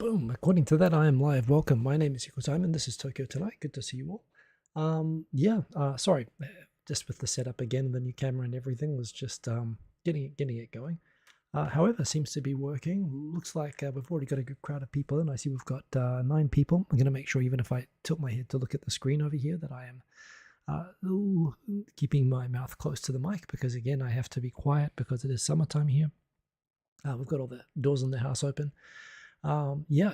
Boom. According to that, I am live. Welcome. My name is Equal Simon. This is Tokyo Tonight. Good to see you all. Sorry. Just with the setup again, the new camera and everything was just getting it going. However, seems to be working. Looks like we've already got a good crowd of people in. I see we've got 9 people. I'm going to make sure, even if I tilt my head to look at the screen over here, that I am keeping my mouth close to the mic, because again, I have to be quiet because it is summertime here. We've got all the doors in the house open.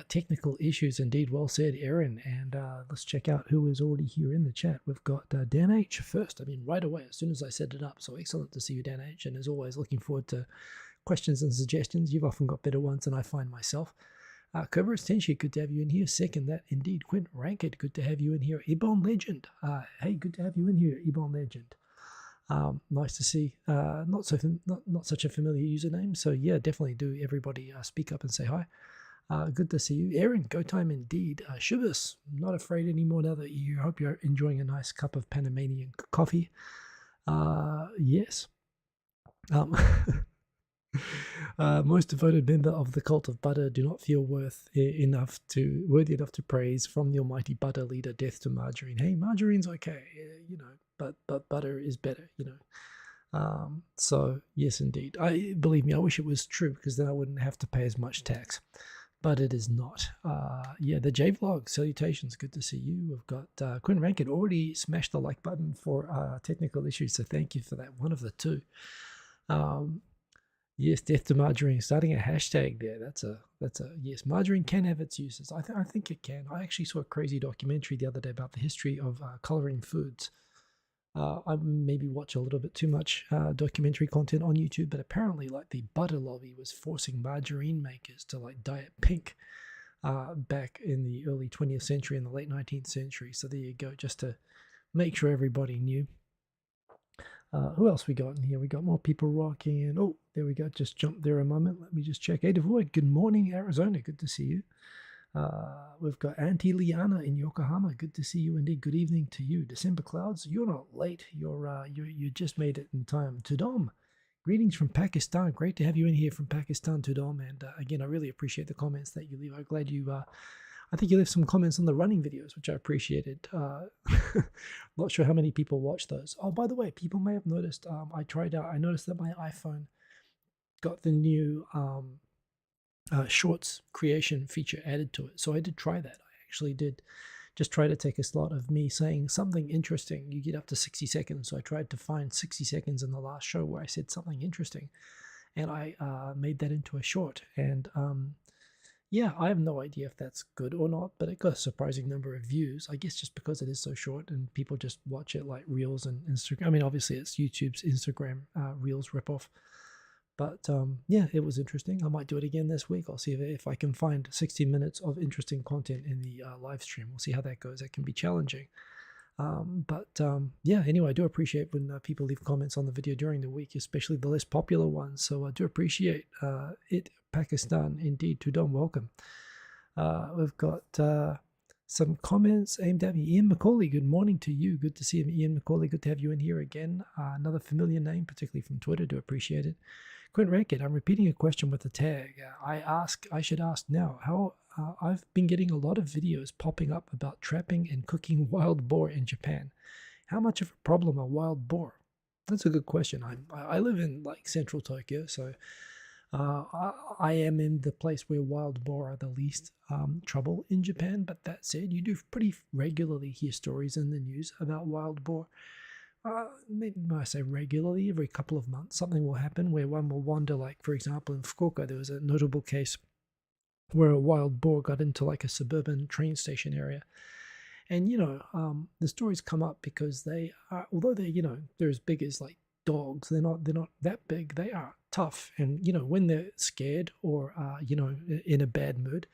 Technical issues indeed. Well said, Aaron. And let's check out who is already here in the chat. We've got Dan H first. I mean, right away, as soon as I set it up. So excellent to see you, Dan H. And as always, looking forward to questions and suggestions. You've often got better ones than I find myself. Kovaris Tenshi, good to have you in here. Second that, indeed. Quint Ranked, good to have you in here. Ebon Legend. Hey, good to have you in here, Ebon Legend. Nice to see. Not such a familiar username. So yeah, definitely do everybody speak up and say hi. Good to see you. Aaron, go time indeed. Shubhas, not afraid anymore now that you're here. Hope you're enjoying a nice cup of Panamanian coffee. Yes. Most devoted member of the cult of butter do not feel worthy enough to praise from the almighty butter leader. Death to margarine. Hey, margarine's okay, but butter is better, So yes, indeed. Believe me, I wish it was true, because then I wouldn't have to pay as much tax. But it is not. The J-Vlog, salutations, good to see you. We've got Quinn Rankin already smashed the like button for technical issues, so thank you for that, one of the two. Yes, death to margarine, starting a hashtag there. That's a yes, margarine can have its uses. I think it can. I actually saw a crazy documentary the other day about the history of coloring foods. I maybe watch a little bit too much documentary content on YouTube, but apparently, like, the butter lobby was forcing margarine makers to dye it pink back in the early 20th century and the late 19th century. So there you go, just to make sure everybody knew. Who else we got in here? We got more people rocking in. Oh, there we go. Just jumped there a moment. Let me just check. Ada Void, good morning, Arizona. Good to see you. We've got Auntie Liana in Yokohama. Good to see you indeed. Good evening to you. December Clouds, you're not late. You just made it in time. Tudom, greetings from Pakistan. Great to have you in here from Pakistan, Tudom. And again, I really appreciate the comments that you leave. I'm glad you. I think you left some comments on the running videos, which I appreciated. Not sure how many people watch those. Oh, by the way, people may have noticed. I noticed that my iPhone got the new shorts creation feature added to it. So I did try that. I actually did just try to take a slot of me saying something interesting. You get up to 60 seconds. So I tried to find 60 seconds in the last show where I said something interesting. And I made that into a short. And I have no idea if that's good or not, but it got a surprising number of views. I guess just because it is so short and people just watch it like Reels and Instagram. I mean, obviously it's YouTube's Instagram Reels ripoff. But it was interesting. I might do it again this week. I'll see if I can find 60 minutes of interesting content in the live stream. We'll see how that goes. That can be challenging. Anyway, I do appreciate when people leave comments on the video during the week, especially the less popular ones. So I do appreciate it. Pakistan, indeed. Tudom, welcome. We've got some comments aimed at me. Ian Macaulay, good morning to you. Good to see you, Ian Macaulay. Good to have you in here again. Another familiar name, particularly from Twitter. Do appreciate it. Quint Ranked, I'm repeating a question with the tag. I should ask now, how I've been getting a lot of videos popping up about trapping and cooking wild boar in Japan. How much of a problem are wild boar? That's a good question. I live in central Tokyo, so I am in the place where wild boar are the least trouble in Japan. But that said, you do pretty regularly hear stories in the news about wild boar. Maybe I say regularly, every couple of months, something will happen where one will wander. Like, for example, in Fukuoka, there was a notable case where a wild boar got into a suburban train station area. And, the stories come up because they are, although they're as big as dogs, they're not that big. They are tough. And, when they're scared or, in a bad mood,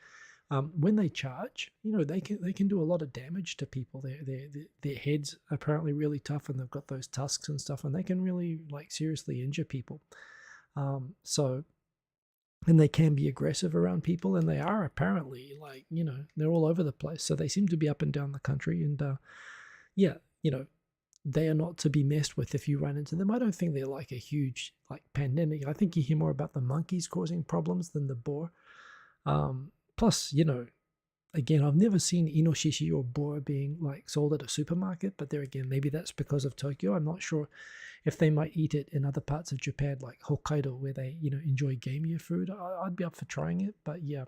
when they charge, they can do a lot of damage to people. Their heads are apparently really tough, and they've got those tusks and stuff, and they can really seriously injure people. And they can be aggressive around people, and they are apparently they're all over the place. So they seem to be up and down the country, and they are not to be messed with if you run into them. I don't think they're a huge pandemic. I think you hear more about the monkeys causing problems than the boar. Plus, you know, again, I've never seen inoshishi or boar being like sold at a supermarket, but there again, maybe that's because of Tokyo. I'm not sure if they might eat it in other parts of Japan, like Hokkaido, where they, you know, enjoy gamier food. I'd be up for trying it, but yeah.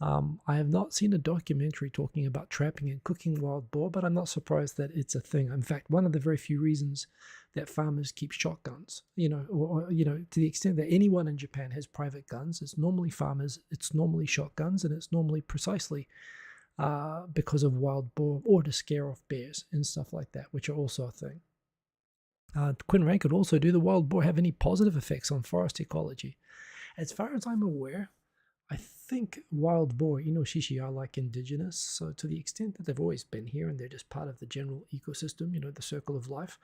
I have not seen a documentary talking about trapping and cooking wild boar, but I'm not surprised that it's a thing. In fact, one of the very few reasons that farmers keep shotguns, you know, or you know, to the extent that anyone in Japan has private guns, it's normally farmers, it's normally shotguns, and it's normally precisely because of wild boar or to scare off bears and stuff like that, which are also a thing. Quinn Rank could also, do the wild boar have any positive effects on forest ecology? As far as I'm aware, I think wild boar, inoshishi, are like indigenous. So to the extent that they've always been here and they're just part of the general ecosystem, you know, the circle of life.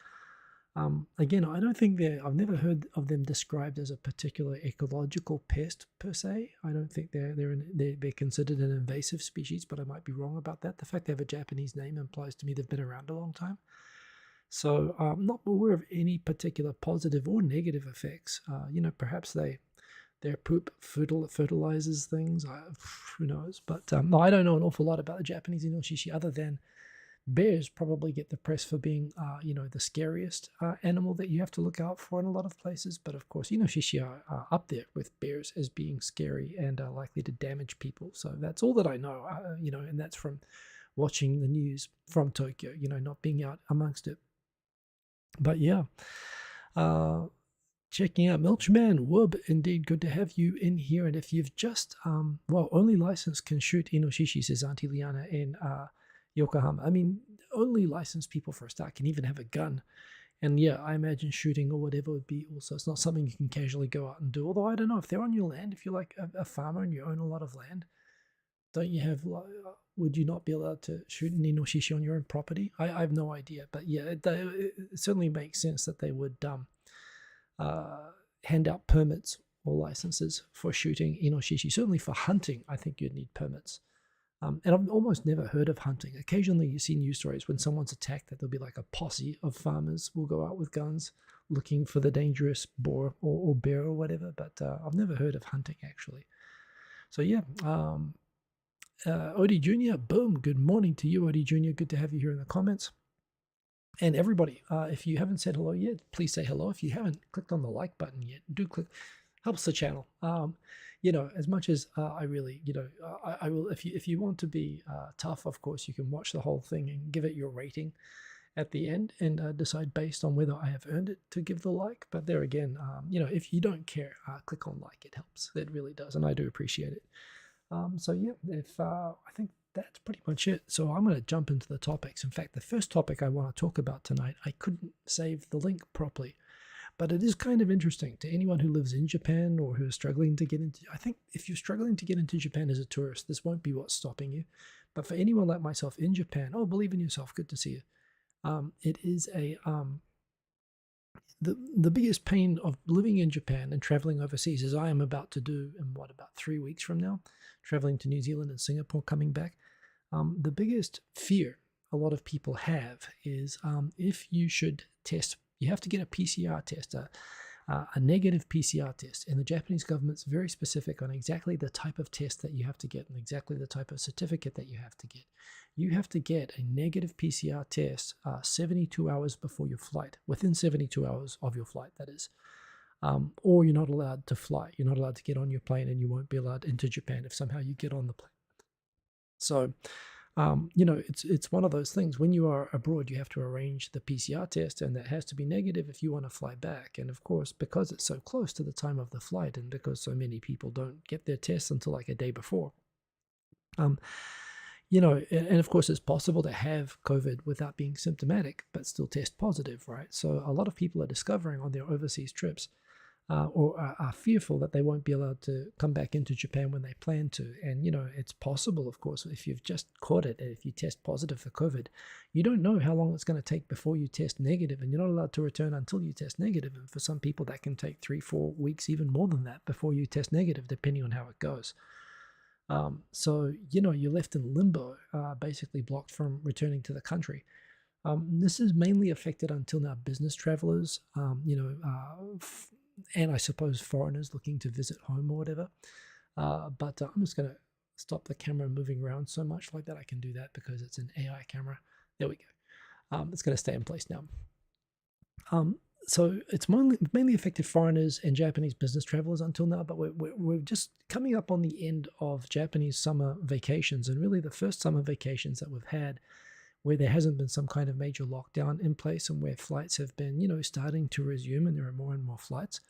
Again, I don't think I've never heard of them described as a particular ecological pest per se. I don't think they're considered an invasive species, but I might be wrong about that. The fact they have a Japanese name implies to me they've been around a long time. So I'm not aware of any particular positive or negative effects. You know, perhaps their poop fertilizes things. Who knows? But no, I don't know an awful lot about the Japanese inoshishi other than bears probably get the press for being, you know, the scariest animal that you have to look out for in a lot of places. But of course, inoshishi are up there with bears as being scary and likely to damage people. So that's all that I know, you know, and that's from watching the news from Tokyo, you know, not being out amongst it. But yeah, checking out Milchman Wub, indeed good to have you in here. And if you've just, well, only licensed can shoot inoshishi, says Auntie Liana in Yokohama. I mean, only licensed people for a start can even have a gun. And yeah, I imagine shooting or whatever would be also, it's not something you can casually go out and do. Although I don't know, if they're on your land, if you're like a farmer and you own a lot of land, don't you have, would you not be allowed to shoot an inoshishi on your own property? I have no idea. But yeah, it certainly makes sense that they would hand out permits or licenses for shooting inoshishi. Certainly for hunting, I think you'd need permits. And I've almost never heard of hunting. Occasionally you see news stories when someone's attacked that there'll be like a posse of farmers will go out with guns looking for the dangerous boar or bear or whatever, but I've never heard of hunting actually. So yeah, Odie Jr., boom, good morning to you, Odie Jr., good to have you here in the comments. And everybody, if you haven't said hello yet, please say hello. If you haven't clicked on the like button yet, do click, helps the channel. You know, as much as I really, you know, I will, if you want to be tough, of course, you can watch the whole thing and give it your rating at the end and decide based on whether I have earned it to give the like. But there again, you know, if you don't care, click on like, it helps. It really does, and I do appreciate it. So yeah, if I think that's pretty much it. So I'm going to jump into the topics. In fact, the first topic I want to talk about tonight, I couldn't save the link properly. But it is kind of interesting to anyone who lives in Japan or who is struggling to get into, I think if you're struggling to get into Japan as a tourist, this won't be what's stopping you. But for anyone like myself in Japan, oh, believe in yourself, good to see you. It is the biggest pain of living in Japan and traveling overseas, as I am about to do in about 3 weeks from now, traveling to New Zealand and Singapore, coming back. The biggest fear a lot of people have is if you should test, you have to get a PCR test, a negative PCR test. And the Japanese government's very specific on exactly the type of test that you have to get and exactly the type of certificate that you have to get. You have to get a negative PCR test 72 hours before your flight, within 72 hours of your flight, that is. Or you're not allowed to fly. You're not allowed to get on your plane, and you won't be allowed into Japan if somehow you get on the plane. So, you know, it's one of those things. When you are abroad, you have to arrange the PCR test, and that has to be negative if you want to fly back. And of course, because it's so close to the time of the flight, and because so many people don't get their tests until like a day before, you know, and of course, it's possible to have COVID without being symptomatic, but still test positive, right? So a lot of people are discovering on their overseas trips or are fearful that they won't be allowed to come back into Japan when they plan to. And, you know, it's possible, of course, if you've just caught it, if you test positive for COVID, you don't know how long it's going to take before you test negative, and you're not allowed to return until you test negative. And for some people, that can take 3-4 weeks, even more than that, before you test negative, depending on how it goes. So, you know, you're left in limbo, basically blocked from returning to the country. This is mainly affected until now business travelers, you know, and I suppose foreigners looking to visit home or whatever. But I'm just going to stop the camera moving around so much like that. I can do that because it's an AI camera. There we go. It's going to stay in place now. So it's mainly affected foreigners and Japanese business travelers until now, but we're just coming up on the end of Japanese summer vacations, and really the first summer vacations that we've had where there hasn't been some kind of major lockdown in place and where flights have been, starting to resume and there are more and more flights.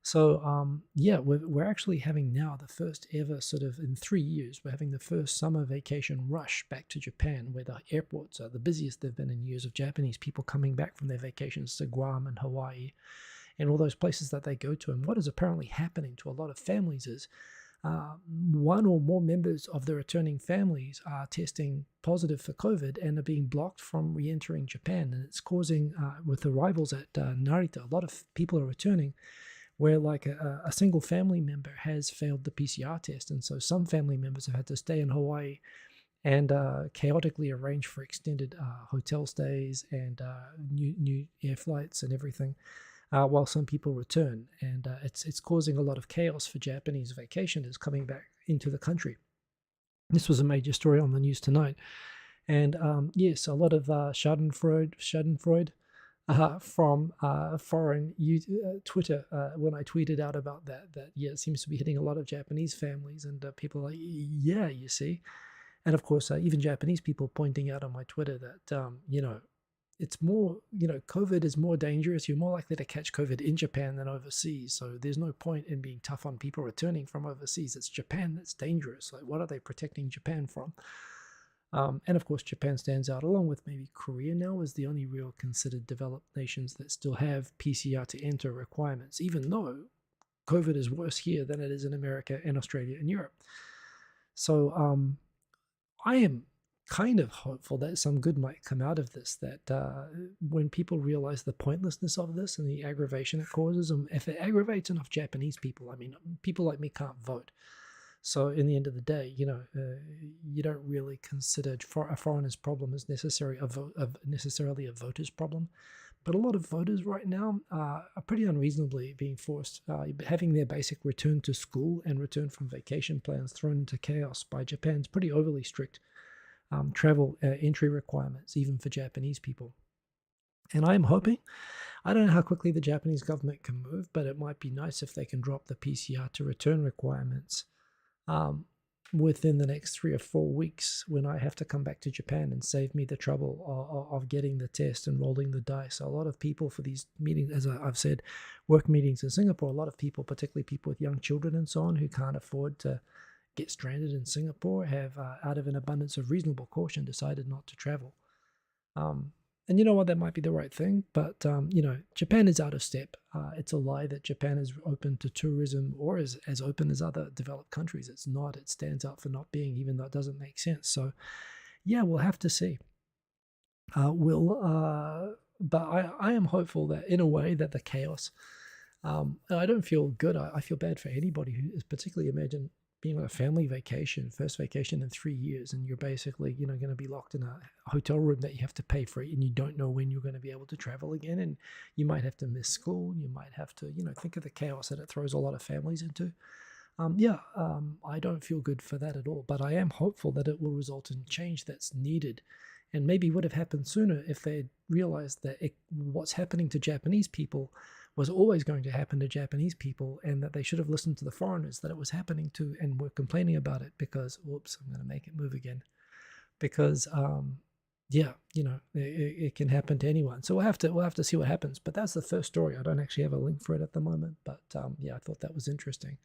So, yeah, we're actually having now the first ever sort of in 3 years, we're having the first summer vacation rush back to Japan where the airports are the busiest they've been in years of Japanese people coming back from their vacations to Guam and Hawaii and all those places that they go to. And what is apparently happening to a lot of families is one or more members of the returning families are testing positive for COVID and are being blocked from re-entering Japan. And it's causing, with arrivals at Narita, a lot of people are returning where like a single family member has failed the PCR test. And so some family members have had to stay in Hawaii and chaotically arrange for extended hotel stays and new air flights and everything while some people return. And it's causing a lot of chaos for Japanese vacationers coming back into the country. This was a major story on the news tonight. And yes, a lot of Schadenfreude from foreign Twitter when I tweeted out about that yeah, it seems to be hitting a lot of Japanese families, and people are like, yeah, you see. And of course, even Japanese people pointing out on my Twitter that, it's more, COVID is more dangerous. You're more likely to catch COVID in Japan than overseas. So there's no point in being tough on people returning from overseas. It's Japan that's dangerous. Like, what are they protecting Japan from? And of course, Japan stands out, along with maybe Korea now, as the only real considered developed nations that still have PCR to enter requirements, even though COVID is worse here than it is in America and Australia and Europe. So I am kind of hopeful that some good might come out of this, that when people realize the pointlessness of this and the aggravation it causes, and if it aggravates enough Japanese people, I mean, people like me can't vote. So in the end of the day, you don't really consider a foreigner's problem as necessarily a voter's problem. But a lot of voters right now are pretty unreasonably being forced, having their basic return to school and return from vacation plans thrown into chaos by Japan's pretty overly strict travel entry requirements, even for Japanese people. And I'm hoping, I don't know how quickly the Japanese government can move, but it might be nice if they can drop the PCR to return requirements within the next 3 or 4 weeks when I have to come back to Japan, and save me the trouble of getting the test and rolling the dice. A lot of people for these meetings, as I've said, work meetings in Singapore, a lot of people, particularly people with young children and so on, who can't afford to get stranded in Singapore, have, out of an abundance of reasonable caution, decided not to travel. And you know what, that might be the right thing, but, Japan is out of step. It's a lie that Japan is open to tourism or is as open as other developed countries. It's not. It stands out for not being, even though it doesn't make sense. So, yeah, we'll have to see. But I am hopeful that, in a way, that the chaos, I don't feel good. I feel bad for anybody who is, particularly, imagine being on a family vacation, first vacation in 3 years, and you're basically, going to be locked in a hotel room that you have to pay for, and you don't know when you're going to be able to travel again, and you might have to miss school, you might have to, think of the chaos that it throws a lot of families into. I don't feel good for that at all, but I am hopeful that it will result in change that's needed, and maybe would have happened sooner if they realized that what's happening to Japanese people was always going to happen to Japanese people, and that they should have listened to the foreigners that it was happening to and were complaining about it, because, whoops, I'm going to make it move again, because, it can happen to anyone. So we'll have to see what happens, but that's the first story. I don't actually have a link for it at the moment, but I thought that was interesting.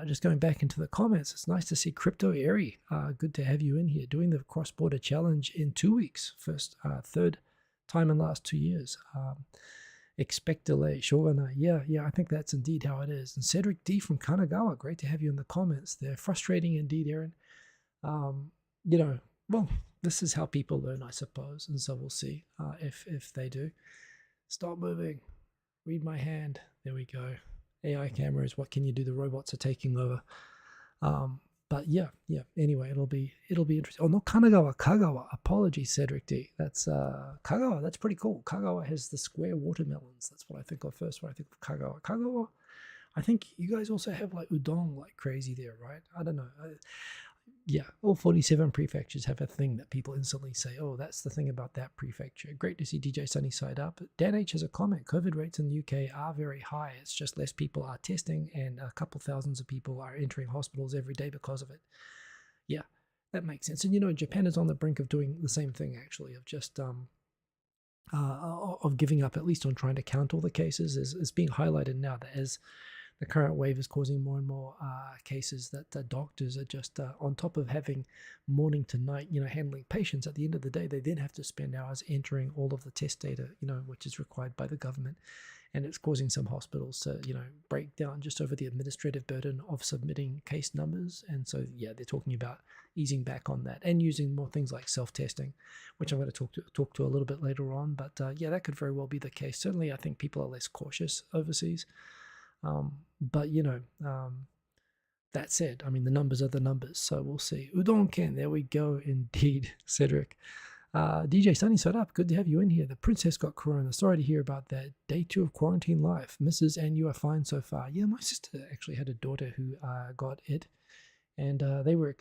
Just going back into the comments, it's nice to see Crypto Airy. Good to have you in here doing the cross-border challenge in 2 weeks. Third time in the last 2 years. Expect delay, Shogunai. Yeah, I think that's indeed how it is. And Cedric D from Kanagawa, great to have you in the comments. They're frustrating indeed, Aaron. Well, this is how people learn, I suppose, and so we'll see if they do. Stop moving. Read my hand. There we go. AI cameras, what can you do? The robots are taking over. But yeah. Anyway, it'll be interesting. Oh no, Kanagawa, Kagawa. Apologies, Cedric D. That's Kagawa. That's pretty cool. Kagawa has the square watermelons. That's what I think of first when I think of Kagawa. Kagawa. I think you guys also have like udon like crazy there, right? I don't know. yeah, all 47 prefectures have a thing that people instantly say, oh, that's the thing about that prefecture. Great to see DJ Sunnyside up. Dan H has a comment. COVID rates in the UK are very high. It's just less people are testing, and a couple thousands of people are entering hospitals every day because of it. Yeah, that makes sense. And Japan is on the brink of doing the same thing, actually, of just of giving up, at least on trying to count all the cases. Is being highlighted now that as the current wave is causing more and more cases, that doctors are just on top of having morning to night, handling patients. At the end of the day, they then have to spend hours entering all of the test data, which is required by the government, and it's causing some hospitals to, break down just over the administrative burden of submitting case numbers. And so, yeah, they're talking about easing back on that and using more things like self-testing, which I'm going to talk to a little bit later on. But yeah, that could very well be the case. Certainly, I think people are less cautious overseas. But that said, I mean, the numbers are the numbers, so we'll see. Udon Ken, there we go, indeed, Cedric. DJ Sunnyside up, good to have you in here. The princess got corona. Sorry to hear about that. Day 2 of quarantine life. Mrs. and you are fine so far. Yeah, my sister actually had a daughter who got it, and they were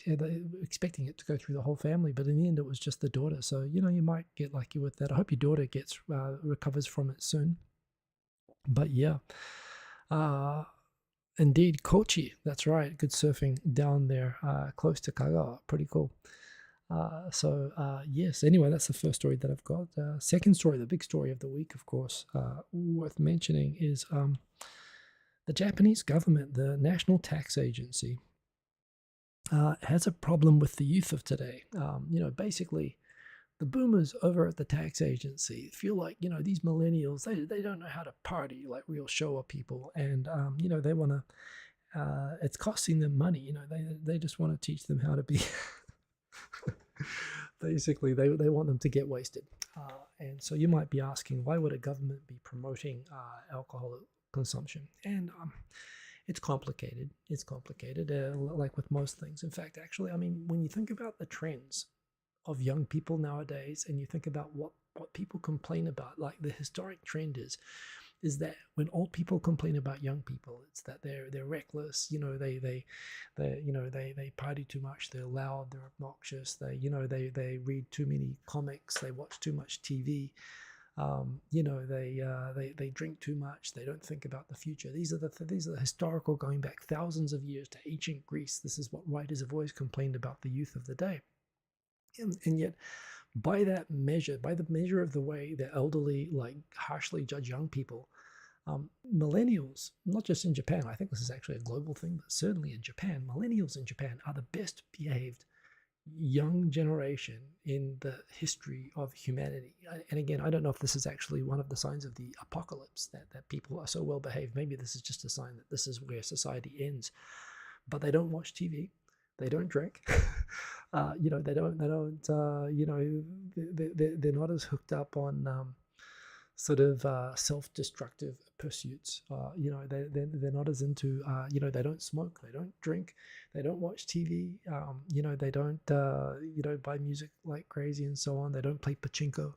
expecting it to go through the whole family, but in the end it was just the daughter. So, you might get lucky with that. I hope your daughter recovers from it soon. But yeah. Indeed, Kochi. That's right. Good surfing down there, close to Kagawa. Pretty cool. Yes. Anyway, that's the first story that I've got. Second story, the big story of the week, of course, worth mentioning is the Japanese government, the National Tax Agency, has a problem with the youth of today. Basically, the boomers over at the tax agency feel like, these millennials, they don't know how to party like real show-up people. And, they want to, it's costing them money. They just want to teach them how to be, basically, they want them to get wasted. And so you might be asking, why would a government be promoting alcohol consumption? And it's complicated. It's complicated, like with most things. In fact, actually, I mean, when you think about the trends of young people nowadays, and you think about what people complain about, like the historic trend is that when old people complain about young people, it's that they're reckless, they party too much, they're loud, they're obnoxious, they read too many comics, they watch too much TV, they drink too much, they don't think about the future. These are the historical, going back thousands of years to ancient Greece. This is what writers have always complained about the youth of the day. And yet, by the measure of the way the elderly harshly judge young people, millennials, not just in Japan, I think this is actually a global thing, but certainly in Japan, millennials in Japan are the best behaved young generation in the history of humanity. And again, I don't know if this is actually one of the signs of the apocalypse, that people are so well behaved. Maybe this is just a sign that this is where society ends. But they don't watch TV. They don't drink. They don't. They're not as hooked up on self-destructive pursuits. They're not as into. They don't smoke. They don't drink. They don't watch TV. They don't buy music like crazy and so on. They don't play pachinko.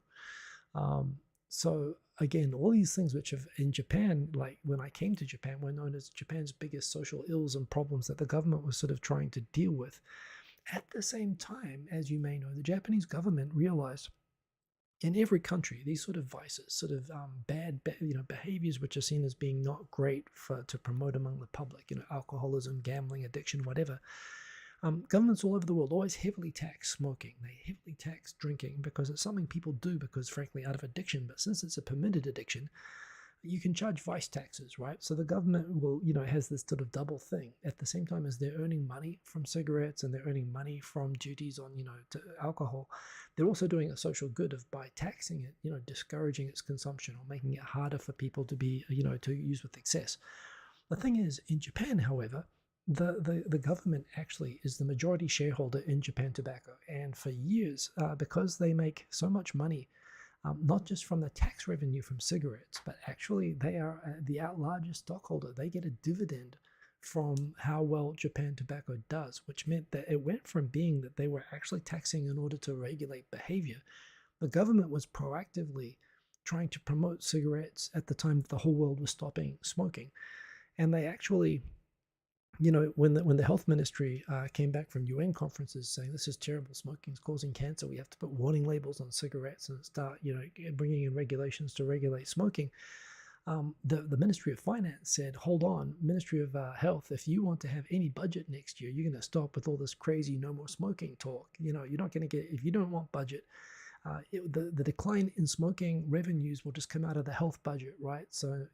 So again, all these things which have in Japan, like when I came to Japan, were known as Japan's biggest social ills and problems that the government was sort of trying to deal with. At the same time, as you may know, the Japanese government realized in every country, these sort of vices, bad behaviors which are seen as being not great to promote among the public, alcoholism, gambling, addiction, whatever. Governments all over the world always heavily tax smoking. They heavily tax drinking because it's something people do because, frankly, out of addiction. But since it's a permitted addiction, you can charge vice taxes, right? So the government will, has this sort of double thing. At the same time as they're earning money from cigarettes and they're earning money from duties on, to alcohol, they're also doing a social good by taxing it, discouraging its consumption or making it harder for people to be, to use with excess. The thing is, in Japan, however, the government actually is the majority shareholder in Japan Tobacco. And for years, because they make so much money, not just from the tax revenue from cigarettes, but actually they are the largest stockholder. They get a dividend from how well Japan Tobacco does, which meant that it went from being that they were actually taxing in order to regulate behavior. The government was proactively trying to promote cigarettes at the time that the whole world was stopping smoking. And they actually when the health ministry came back from UN conferences saying this is terrible, smoking's causing cancer, we have to put warning labels on cigarettes and start, bringing in regulations to regulate smoking. The Ministry of Finance said, hold on, Ministry of Health, if you want to have any budget next year, you're going to stop with all this crazy no more smoking talk. You're not going to get, if you don't want budget, the decline in smoking revenues will just come out of the health budget, right? So,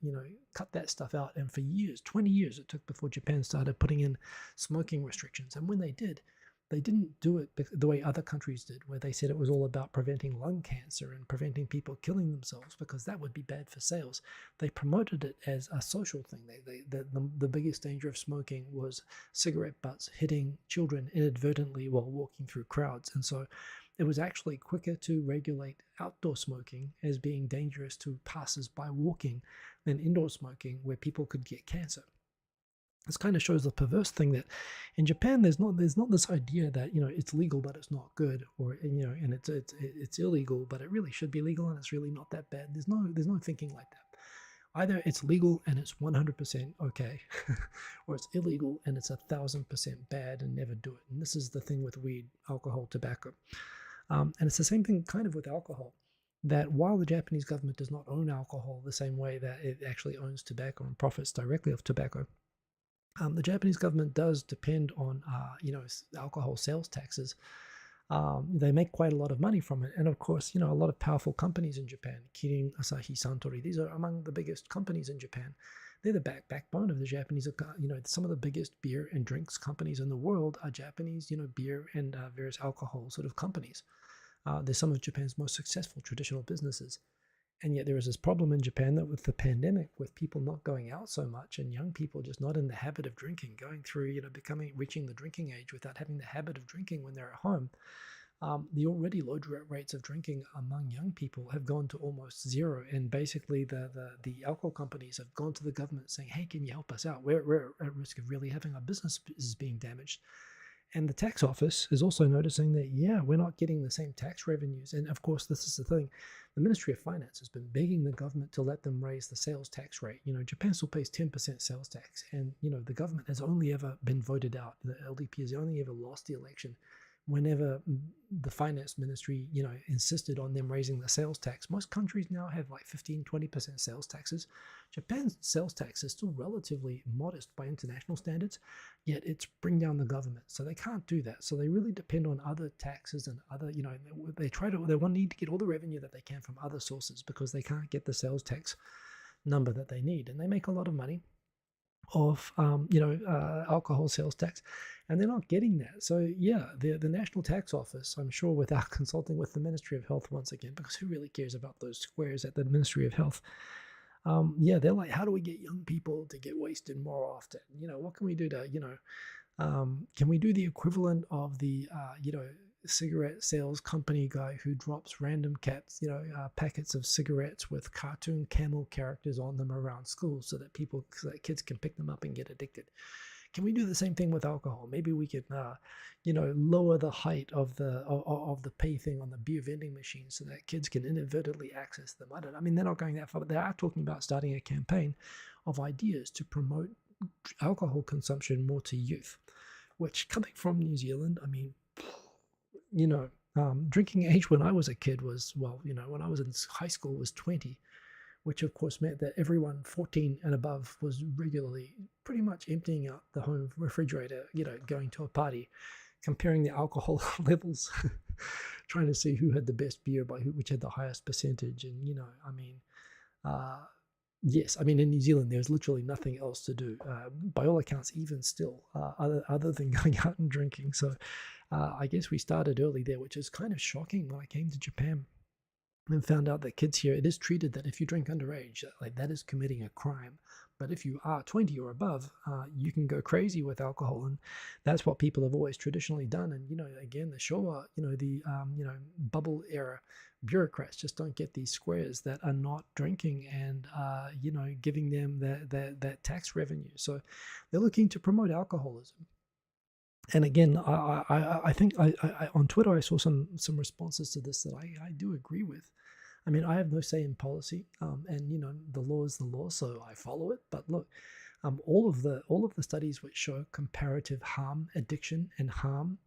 cut that stuff out. And for years, 20 years it took before Japan started putting in smoking restrictions. And when they did, they didn't do it the way other countries did, where they said it was all about preventing lung cancer and preventing people killing themselves, because that would be bad for sales. They promoted it as a social thing. The biggest danger of smoking was cigarette butts hitting children inadvertently while walking through crowds. And so it was actually quicker to regulate outdoor smoking as being dangerous to passers-by walking than indoor smoking, where people could get cancer. This kind of shows the perverse thing that in Japan there's not this idea that it's legal but it's not good, or and it's illegal but it really should be legal and it's really not that bad. There's no thinking like that. Either it's legal and it's 100% okay, or it's illegal and it's 1,000% bad and never do it. And this is the thing with weed, alcohol, tobacco. And it's the same thing kind of with alcohol, that while the Japanese government does not own alcohol the same way that it actually owns tobacco and profits directly off tobacco, the Japanese government does depend on, alcohol sales taxes. They make quite a lot of money from it. And of course, a lot of powerful companies in Japan, Kirin, Asahi, Suntory, these are among the biggest companies in Japan. They're the backbone of the Japanese, some of the biggest beer and drinks companies in the world are Japanese, beer and various alcohol sort of companies. They're some of Japan's most successful traditional businesses. And yet there is this problem in Japan that with the pandemic, with people not going out so much and young people just not in the habit of drinking, going through, reaching the drinking age without having the habit of drinking when they're at home, the already low rates of drinking among young people have gone to almost zero. And basically the alcohol companies have gone to the government saying, hey, can you help us out? We're at risk of really having our business is being damaged. And the tax office is also noticing that, we're not getting the same tax revenues. And of course, this is the thing. The Ministry of Finance has been begging the government to let them raise the sales tax rate. Japan still pays 10% sales tax. And, the government has only ever been voted out. The LDP has only ever lost the election whenever the finance ministry, insisted on them raising the sales tax. Most countries now have like 15-20% sales taxes. Japan's sales tax is still relatively modest by international standards, yet it's bring down the government. So they can't do that. So they really depend on other taxes and other, they want need to get all the revenue that they can from other sources because they can't get the sales tax number that they need. And they make a lot of money of alcohol sales tax, and they're not getting that. So the National Tax Office, I'm sure, without consulting with the Ministry of Health once again, because who really cares about those squares at the Ministry of Health? They're like, how do we get young people to get wasted more often? What can we do to, can we do the equivalent of the cigarette sales company guy who drops random packets of cigarettes with cartoon camel characters on them around schools so that kids can pick them up and get addicted? Can we do the same thing with alcohol? Maybe we could, lower the height of the pay thing on the beer vending machine so that kids can inadvertently access them. They're not going that far, but they are talking about starting a campaign of ideas to promote alcohol consumption more to youth, which, coming from New Zealand, drinking age when I was a kid was, when I was in high school was 20, which of course meant that everyone 14 and above was regularly pretty much emptying out the home refrigerator, going to a party, comparing the alcohol levels, trying to see who had the best beer which had the highest percentage. And, yes, in New Zealand, there's literally nothing else to do, by all accounts, even still, other than going out and drinking. So I guess we started early there, which is kind of shocking when I came to Japan and found out that kids here, it is treated that if you drink underage, like that is committing a crime. But if you are 20 or above, you can go crazy with alcohol, and that's what people have always traditionally done. And again, the Showa, the bubble era bureaucrats just don't get these squares that are not drinking and giving them that tax revenue. So they're looking to promote alcoholism. And again, I think I on Twitter I saw some responses to this that I do agree with. I have no say in policy, and the law is the law, so I follow it. But look, All of the studies which show comparative harm, addiction, and harm,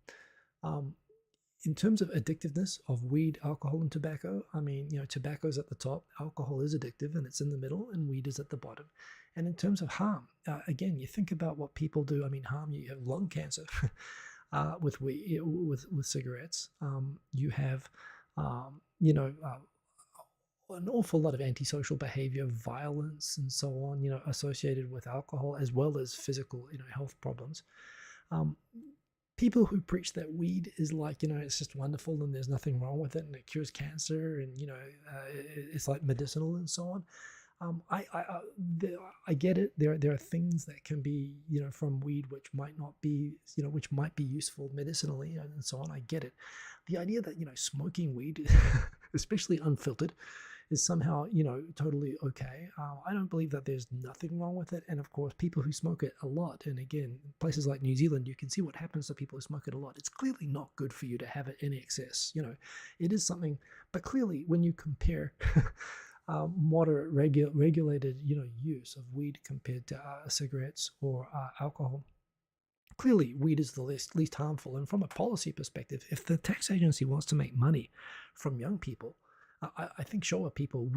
in terms of addictiveness of weed, alcohol, and tobacco, I mean, tobacco's at the top, alcohol is addictive, and it's in the middle, and weed is at the bottom. And in terms of harm, again, you think about what people do. I mean, harm, you have lung cancer with weed, with cigarettes. You have, an awful lot of antisocial behavior, violence, and so on, associated with alcohol, as well as physical, health problems. People who preach that weed is like, it's just wonderful and there's nothing wrong with it and it cures cancer and, it's like medicinal and so on. I get it. There are things that can be, from weed which might not be, which might be useful medicinally and so on. I get it. The idea that, smoking weed, especially unfiltered, is somehow, totally okay. I don't believe that there's nothing wrong with it. And of course, people who smoke it a lot, and again, places like New Zealand, you can see what happens to people who smoke it a lot. It's clearly not good for you to have it in excess. It is something, but clearly when you compare moderate, regulated, use of weed compared to cigarettes or alcohol, clearly weed is the least harmful. And from a policy perspective, if the tax agency wants to make money from young people, I think sure people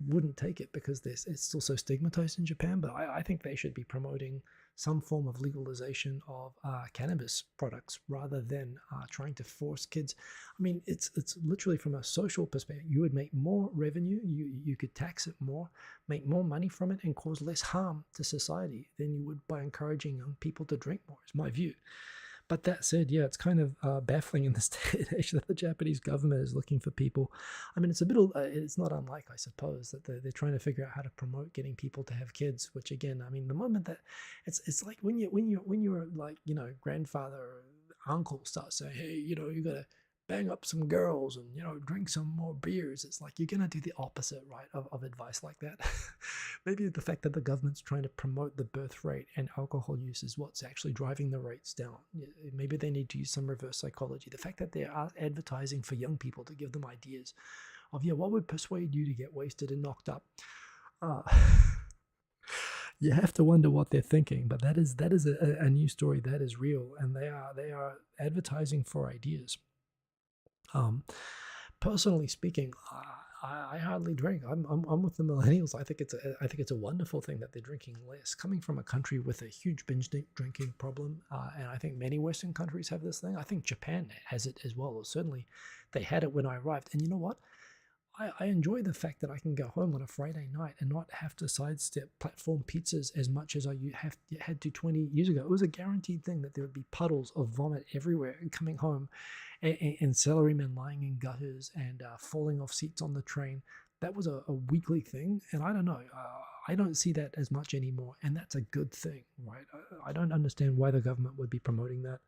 wouldn't take it because it's still so stigmatized in Japan. But I think they should be promoting some form of legalization of cannabis products rather than trying to force kids. I mean, it's literally from a social perspective. You would make more revenue. You could tax it more, make more money from it, and cause less harm to society than you would by encouraging young people to drink more. Is my view. But that said, yeah, it's kind of baffling in this day and age that the Japanese government is looking for people. I mean, it's not unlike, I suppose, that they're trying to figure out how to promote getting people to have kids. Which again, I mean, the moment that it's like when you're like grandfather or uncle starts saying, hey, you gotta bang up some girls and drink some more beers. It's like you're gonna do the opposite, right, of advice like that. Maybe the fact that the government's trying to promote the birth rate and alcohol use is what's actually driving the rates down. Maybe they need to use some reverse psychology. The fact that they are advertising for young people to give them ideas of what would persuade you to get wasted and knocked up. You have to wonder what they're thinking, but that is a new story that is real, and they are advertising for ideas. Personally speaking, I hardly drink. I'm with the millennials. I think it's a wonderful thing that they're drinking less. Coming from a country with a huge binge drinking problem, and I think many Western countries have this thing. I think Japan has it as well. Or certainly, they had it when I arrived. And you know what? I enjoy the fact that I can go home on a Friday night and not have to sidestep platform pizzas as much as I had to 20 years ago. It was a guaranteed thing that there would be puddles of vomit everywhere and coming home, and salarymen lying in gutters and falling off seats on the train. That was a weekly thing, and I don't know. I don't see that as much anymore, and that's a good thing, right? I don't understand why the government would be promoting that.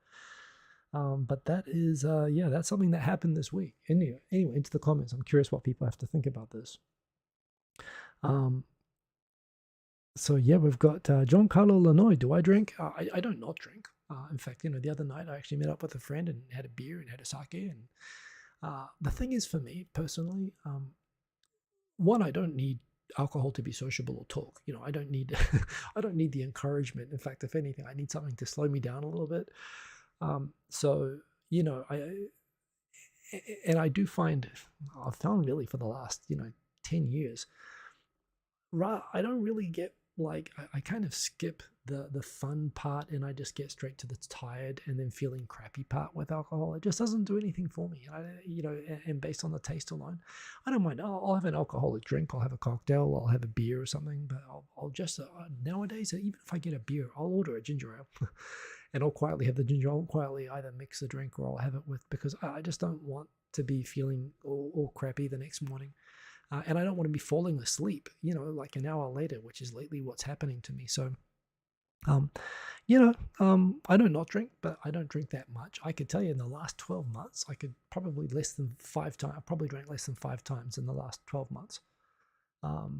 But that is, that's something that happened this week. Anyway, into the comments. I'm curious what people have to think about this. So yeah, we've got Giancarlo Lanoy. Do I drink? I don't not drink. In fact, the other night I actually met up with a friend and had a beer and had a sake. And the thing is, for me personally, one, I don't need alcohol to be sociable or talk. I don't need I don't need the encouragement. In fact, if anything, I need something to slow me down a little bit. I've found really for the last 10 years, I don't really get I kind of skip the fun part and I just get straight to the tired and then feeling crappy part with alcohol. It just doesn't do anything for me. And based on the taste alone, I don't mind. I'll have an alcoholic drink. I'll have a cocktail. I'll have a beer or something. But I'll just nowadays, even if I get a beer, I'll order a ginger ale. And I'll quietly have the ginger. I'll quietly either mix the drink or I'll have it with, because I just don't want to be feeling all crappy the next morning. And I don't want to be falling asleep, like an hour later, which is lately what's happening to me. So, I don't not drink, but I don't drink that much. I could tell you in the last 12 months, I could probably less than 5 times. I probably drank less than 5 times in the last 12 months. Not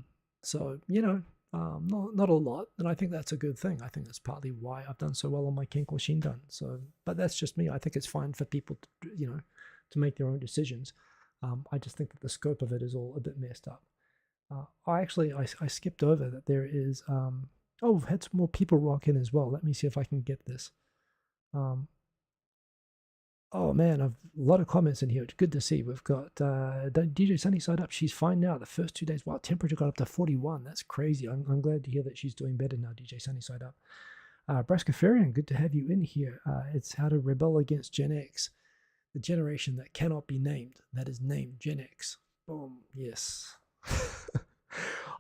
a lot, and I think that's a good thing. I think that's partly why I've done so well on my Kenko Shindan. So, but that's just me. I think it's fine for people to make their own decisions. I just think that the scope of it is all a bit messed up. I skipped over that there is Oh, we've had some more people rock in as well. Let me see if I can get this. Oh man, a lot of comments in here. It's good to see. We've got DJ Sunny Side Up. She's fine now. The first 2 days, wow, temperature got up to 41. That's crazy. I'm glad to hear that she's doing better now, DJ Sunny Side Up. Brascafarian, good to have you in here. It's how to rebel against Gen X, the generation that cannot be named. That is named Gen X. Boom. Yes.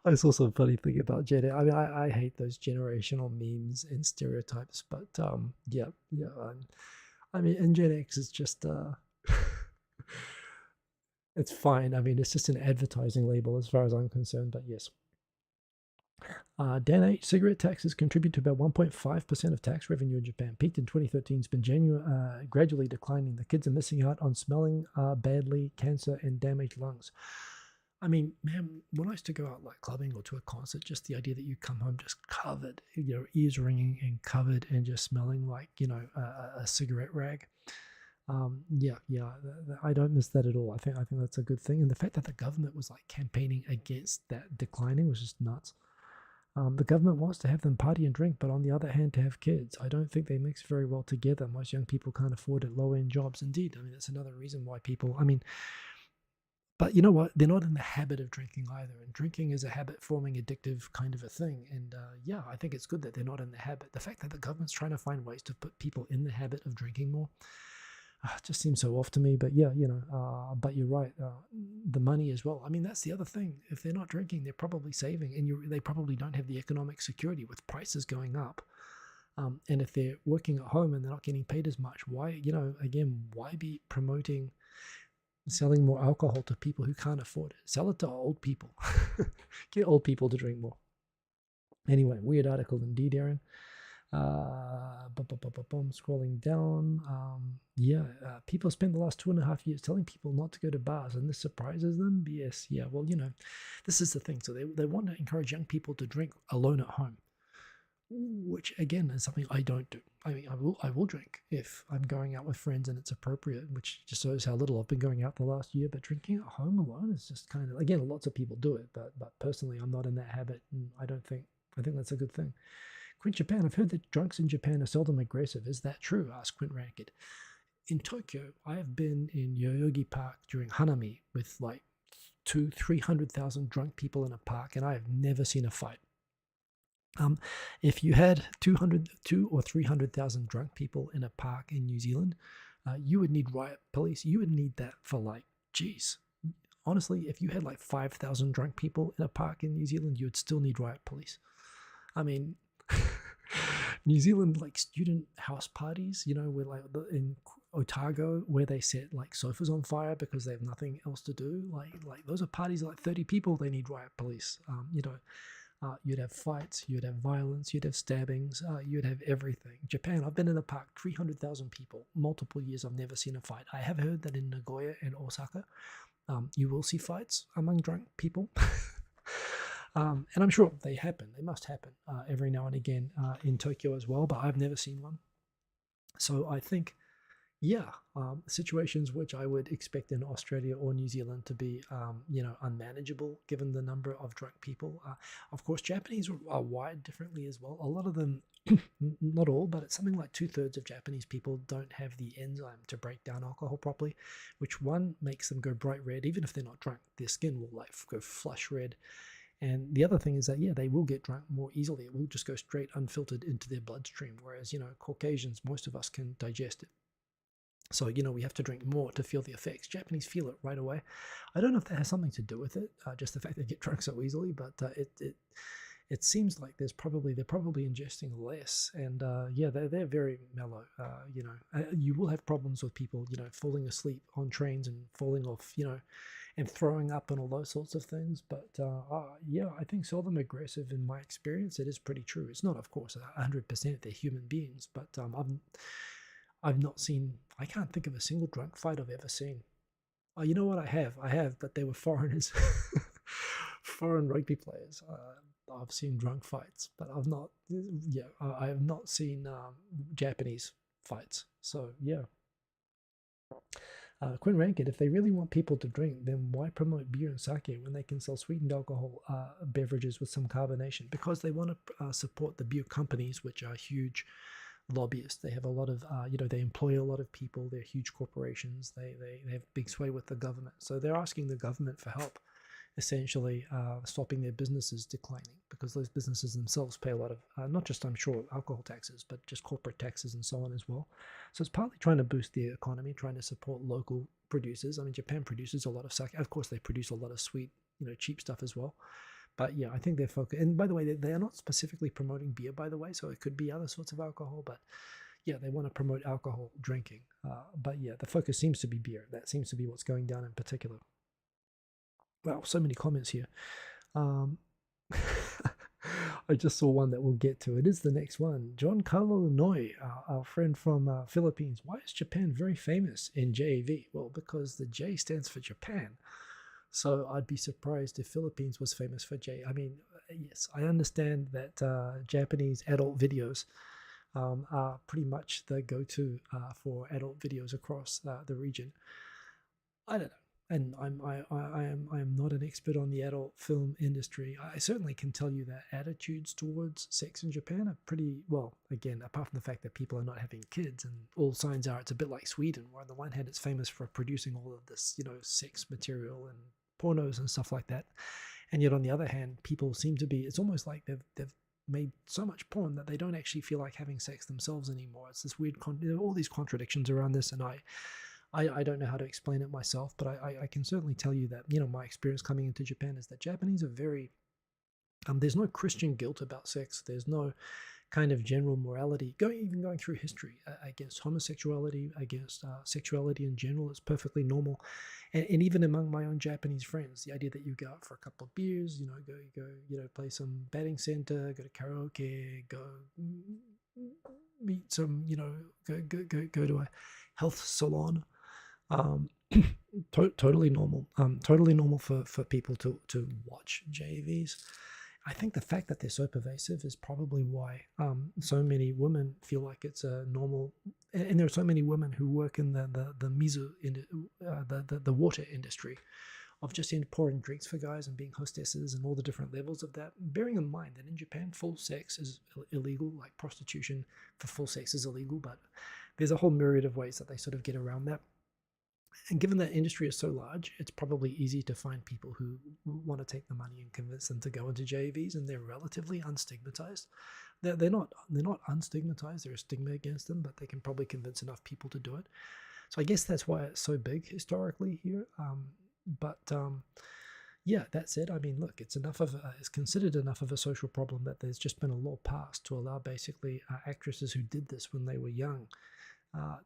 I saw some funny thing about Gen X. I mean, I hate those generational memes and stereotypes, but yeah. I mean, and Gen X is just, it's fine. I mean, it's just an advertising label as far as I'm concerned, but yes. Dan H. Cigarette taxes contribute to about 1.5% of tax revenue in Japan. Peaked in 2013, it's been gradually declining. The kids are missing out on smelling badly, cancer, and damaged lungs. I mean, man, when I used to go out like clubbing or to a concert, just the idea that you come home just covered, ears ringing and covered and just smelling like, a cigarette rag. Yeah, I don't miss that at all. I think that's a good thing. And the fact that the government was like campaigning against that declining was just nuts. The government wants to have them party and drink, but on the other hand, to have kids. I don't think they mix very well together. Most young people can't afford it. Low-end jobs, indeed. I mean, that's another reason why people, but you know what? They're not in the habit of drinking either. And drinking is a habit-forming, addictive kind of a thing. And yeah, I think it's good that they're not in the habit. The fact that the government's trying to find ways to put people in the habit of drinking more just seems so off to me. But yeah, but you're right. The money as well. I mean, that's the other thing. If they're not drinking, they're probably saving. And they probably don't have the economic security with prices going up. And if they're working at home and they're not getting paid as much, why, again, why be promoting selling more alcohol to people who can't afford it? Sell it to old people. Get old people to drink more. Anyway, weird article indeed, Aaron. Scrolling down. People spent the last 2.5 years telling people not to go to bars, and this surprises them. Yes, yeah. Well, this is the thing. So they want to encourage young people to drink alone at home, which again is something I don't do. I mean, I will drink if I'm going out with friends and it's appropriate, which just shows how little I've been going out the last year. But drinking at home alone is just kind of, again, lots of people do it, but personally, I'm not in that habit, and I think that's a good thing. Quint Japan, I've heard that drunks in Japan are seldom aggressive. Is that true? Asked Quint Ranked. In Tokyo, I have been in Yoyogi Park during Hanami with like 300,000 drunk people in a park, and I have never seen a fight. If you had 200 or 300,000 drunk people in a park in New Zealand, you would need riot police. You would need that for like, geez. Honestly, if you had like 5,000 drunk people in a park in New Zealand, you would still need riot police. I mean, New Zealand, like student house parties, where like in Otago, where they set like sofas on fire because they have nothing else to do. Like those are parties of like 30 people. They need riot police. You'd have fights, you'd have violence, you'd have stabbings, you'd have everything. Japan, I've been in a park, 300,000 people, multiple years. I've never seen a fight. I have heard that in Nagoya and Osaka, you will see fights among drunk people. And I'm sure they happen. They must happen every now and again in Tokyo as well, but I've never seen one. So I think, situations which I would expect in Australia or New Zealand to be, unmanageable given the number of drunk people. Of course, Japanese are wired differently as well. A lot of them, not all, but it's something like 2/3 of Japanese people don't have the enzyme to break down alcohol properly, which one makes them go bright red. Even if they're not drunk, their skin will like go flush red. And the other thing is that, they will get drunk more easily. It will just go straight unfiltered into their bloodstream, whereas, Caucasians, most of us can digest it. So, we have to drink more to feel the effects. Japanese feel it right away. I don't know if that has something to do with it, just the fact they get drunk so easily, but it seems like they're probably ingesting less, and they're very mellow. You will have problems with people, falling asleep on trains and falling off, and throwing up and all those sorts of things. But I think seldom aggressive in my experience. It is pretty true. It's not, of course, 100% they're human beings, but I've not seen. I can't think of a single drunk fight I've ever seen. Oh, you know what? I have, but they were foreigners, foreign rugby players. I've seen drunk fights, but I've not. I have not seen Japanese fights. So yeah. Quinn Rankin, if they really want people to drink, then why promote beer and sake when they can sell sweetened alcohol beverages with some carbonation? Because they want to support the beer companies, which are huge lobbyists. They have a lot of, they employ a lot of people. They're huge corporations. They have big sway with the government. So they're asking the government for help, essentially stopping their businesses declining, because those businesses themselves pay a lot of, not just, I'm sure, alcohol taxes, but just corporate taxes and so on as well. So it's partly trying to boost the economy, trying to support local producers. I mean, Japan produces a lot of sake. Of course, they produce a lot of sweet, cheap stuff as well. But yeah, I think they're focused. And by the way, they are not specifically promoting beer, by the way, so it could be other sorts of alcohol. But yeah, they want to promote alcohol drinking. But yeah, the focus seems to be beer. That seems to be what's going down in particular. Wow, so many comments here. Um, I just saw one that we'll get to. It is the next one. John Carlo Noy, our friend from Philippines. Why is Japan very famous in JAV? Well, because the J stands for Japan. So I'd be surprised if Philippines was famous for J. I mean, yes, I understand that Japanese adult videos are pretty much the go-to for adult videos across the region. I don't know. And I am not an expert on the adult film industry. I certainly can tell you that attitudes towards sex in Japan are pretty well. Again, apart from the fact that people are not having kids, and all signs are it's a bit like Sweden, where on the one hand it's famous for producing all of this, sex material and pornos and stuff like that, and yet on the other hand, people seem to be. It's almost like they've made so much porn that they don't actually feel like having sex themselves anymore. It's this weird, all these contradictions around this, and I don't know how to explain it myself, but I can certainly tell you that, my experience coming into Japan is that Japanese are very, there's no Christian guilt about sex. There's no kind of general morality, even going through history against homosexuality, against sexuality in general. It's perfectly normal. And even among my own Japanese friends, the idea that you go out for a couple of beers, go, play some batting center, go to karaoke, go meet some, go to a health salon. Totally normal. Totally normal for people to watch JVs. I think the fact that they're so pervasive is probably why so many women feel like it's a normal. And there are so many women who work in the mizu, the water industry, of just pouring drinks for guys and being hostesses and all the different levels of that. Bearing in mind that in Japan, full sex is illegal, like prostitution for full sex is illegal, but there's a whole myriad of ways that they sort of get around that. And given that industry is so large, it's probably easy to find people who want to take the money and convince them to go into JVs, and they're relatively unstigmatized. They're not unstigmatized. There's a stigma against them, but they can probably convince enough people to do it. So I guess that's why it's so big historically here. Yeah, that said, I mean, look, it's considered enough of a social problem that there's just been a law passed to allow basically actresses who did this when they were young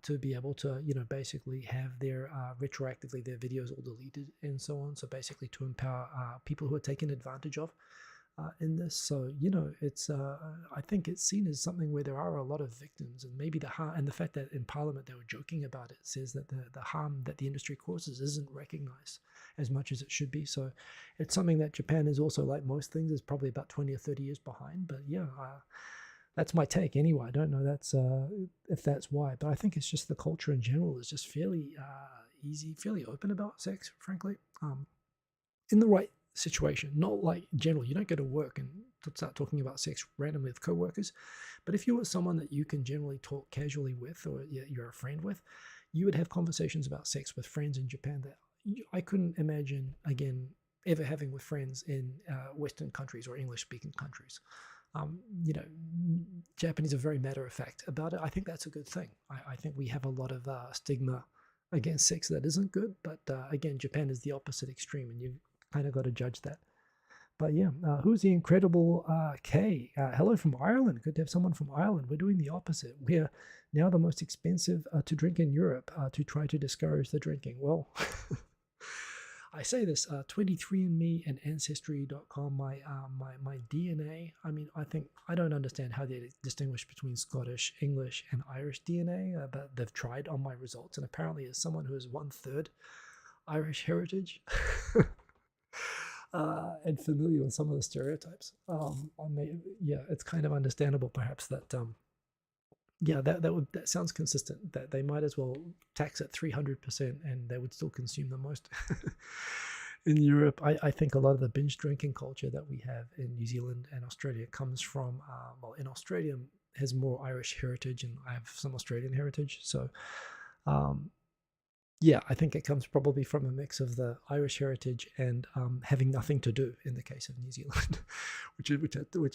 to be able to, basically have their retroactively their videos all deleted and so on. So basically to empower people who are taken advantage of in this. So it's I think it's seen as something where there are a lot of victims, and maybe the harm, and the fact that in Parliament they were joking about it says that the harm that the industry causes isn't recognized as much as it should be. So it's something that Japan is also, like most things, is probably about 20 or 30 years behind. But yeah. That's my take anyway. I don't know if that's why, but I think it's just the culture in general is just fairly easy, fairly open about sex, frankly, in the right situation. Not like general. You don't go to work and start talking about sex randomly with coworkers, but if you were someone that you can generally talk casually with, or you're a friend with, you would have conversations about sex with friends in Japan that I couldn't imagine, again, ever having with friends in Western countries or English-speaking countries. Japanese are very matter of fact about it. I think that's a good thing. I think we have a lot of stigma against sex that isn't good, but again, Japan is the opposite extreme, and you've kind of got to judge that. But yeah, who's the incredible K? Hello from Ireland. Good to have someone from Ireland. We're doing the opposite. We're now the most expensive to drink in Europe to try to discourage the drinking. Well, I say this, 23andMe and Ancestry.com, my DNA. I mean, I don't understand how they distinguish between Scottish, English, and Irish DNA, but they've tried on my results. And apparently, as someone who is 1/3 Irish heritage and familiar with some of the stereotypes, it's kind of understandable, perhaps, that yeah, that sounds consistent. That they might as well tax at 300% and they would still consume the most. In Europe, I think a lot of the binge drinking culture that we have in New Zealand and Australia comes from, well, in Australia has more Irish heritage, and I have some Australian heritage. So, um, yeah, I think it comes probably from a mix of the Irish heritage and having nothing to do in the case of New Zealand, which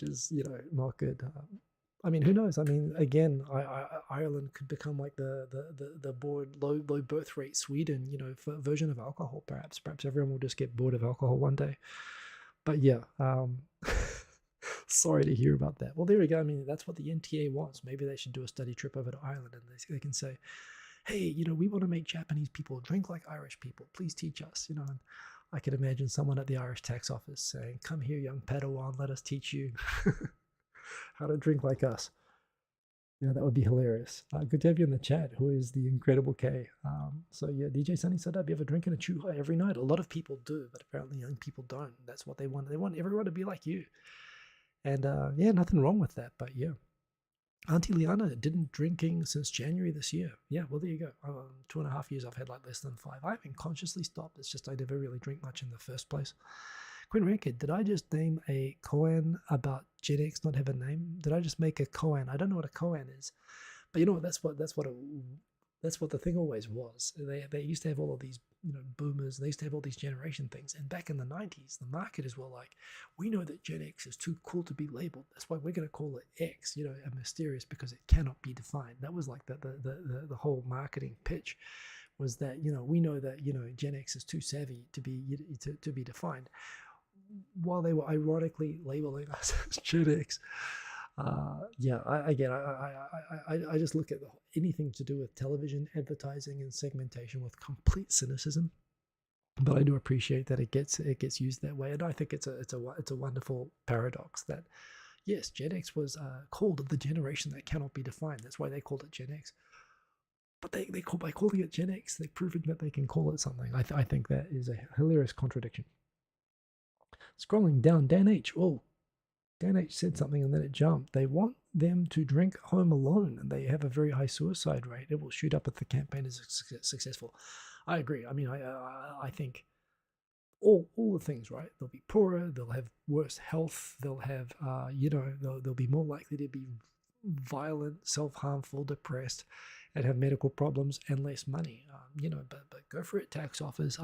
is not good. I mean, who knows? I mean, again, Ireland could become like the bored low birth rate Sweden, version of alcohol. Perhaps everyone will just get bored of alcohol one day. But yeah, sorry to hear about that. Well, there we go. I mean, that's what the NTA wants. Maybe they should do a study trip over to Ireland, and they can say, hey, we want to make Japanese people drink like Irish people. Please teach us. And I could imagine someone at the Irish tax office saying, come here, young Padawan, let us teach you how to drink like us. That would be hilarious. Good to have you in the chat. Who is the Incredible K? So yeah, DJ Sunny said, "Up, you ever drinking a chew high every night?" A lot of people do, but apparently young people don't. That's what they want. They want everyone to be like you. And yeah, nothing wrong with that. But yeah, Auntie Liana didn't drinking since January this year. Yeah, well, there you go. 2.5 years I've had like less than 5. I haven't consciously stopped. It's just I never really drink much in the first place. Quinn Rankid, did I just name a koan about Gen X not have a name? Did I just make a koan? I don't know what a koan is, but you know what? That's what the thing always was. They used to have all of these boomers. They used to have all these generation things. And back in the 90s, the marketers were like, we know that Gen X is too cool to be labeled. That's why we're going to call it X, a mysterious, because it cannot be defined. That was like the whole marketing pitch, was that we know that Gen X is too savvy to be defined, while they were ironically labeling us as Gen X. Yeah, I just look at anything to do with television advertising and segmentation with complete cynicism. But I do appreciate that it gets used that way, and I think it's a wonderful paradox that yes, Gen X was called the generation that cannot be defined. That's why they called it Gen X. But by calling it Gen X, they've proven that they can call it something. I think that is a hilarious contradiction. Scrolling down, Dan H. Oh, Dan H said something and then it jumped. They want them to drink home alone, and they have a very high suicide rate. It will shoot up if the campaign is successful. I agree. I mean, I think all the things, right? They'll be poorer. They'll have worse health. They'll have, they'll be more likely to be violent, self-harmful, depressed, and have medical problems and less money. But go for it, tax office.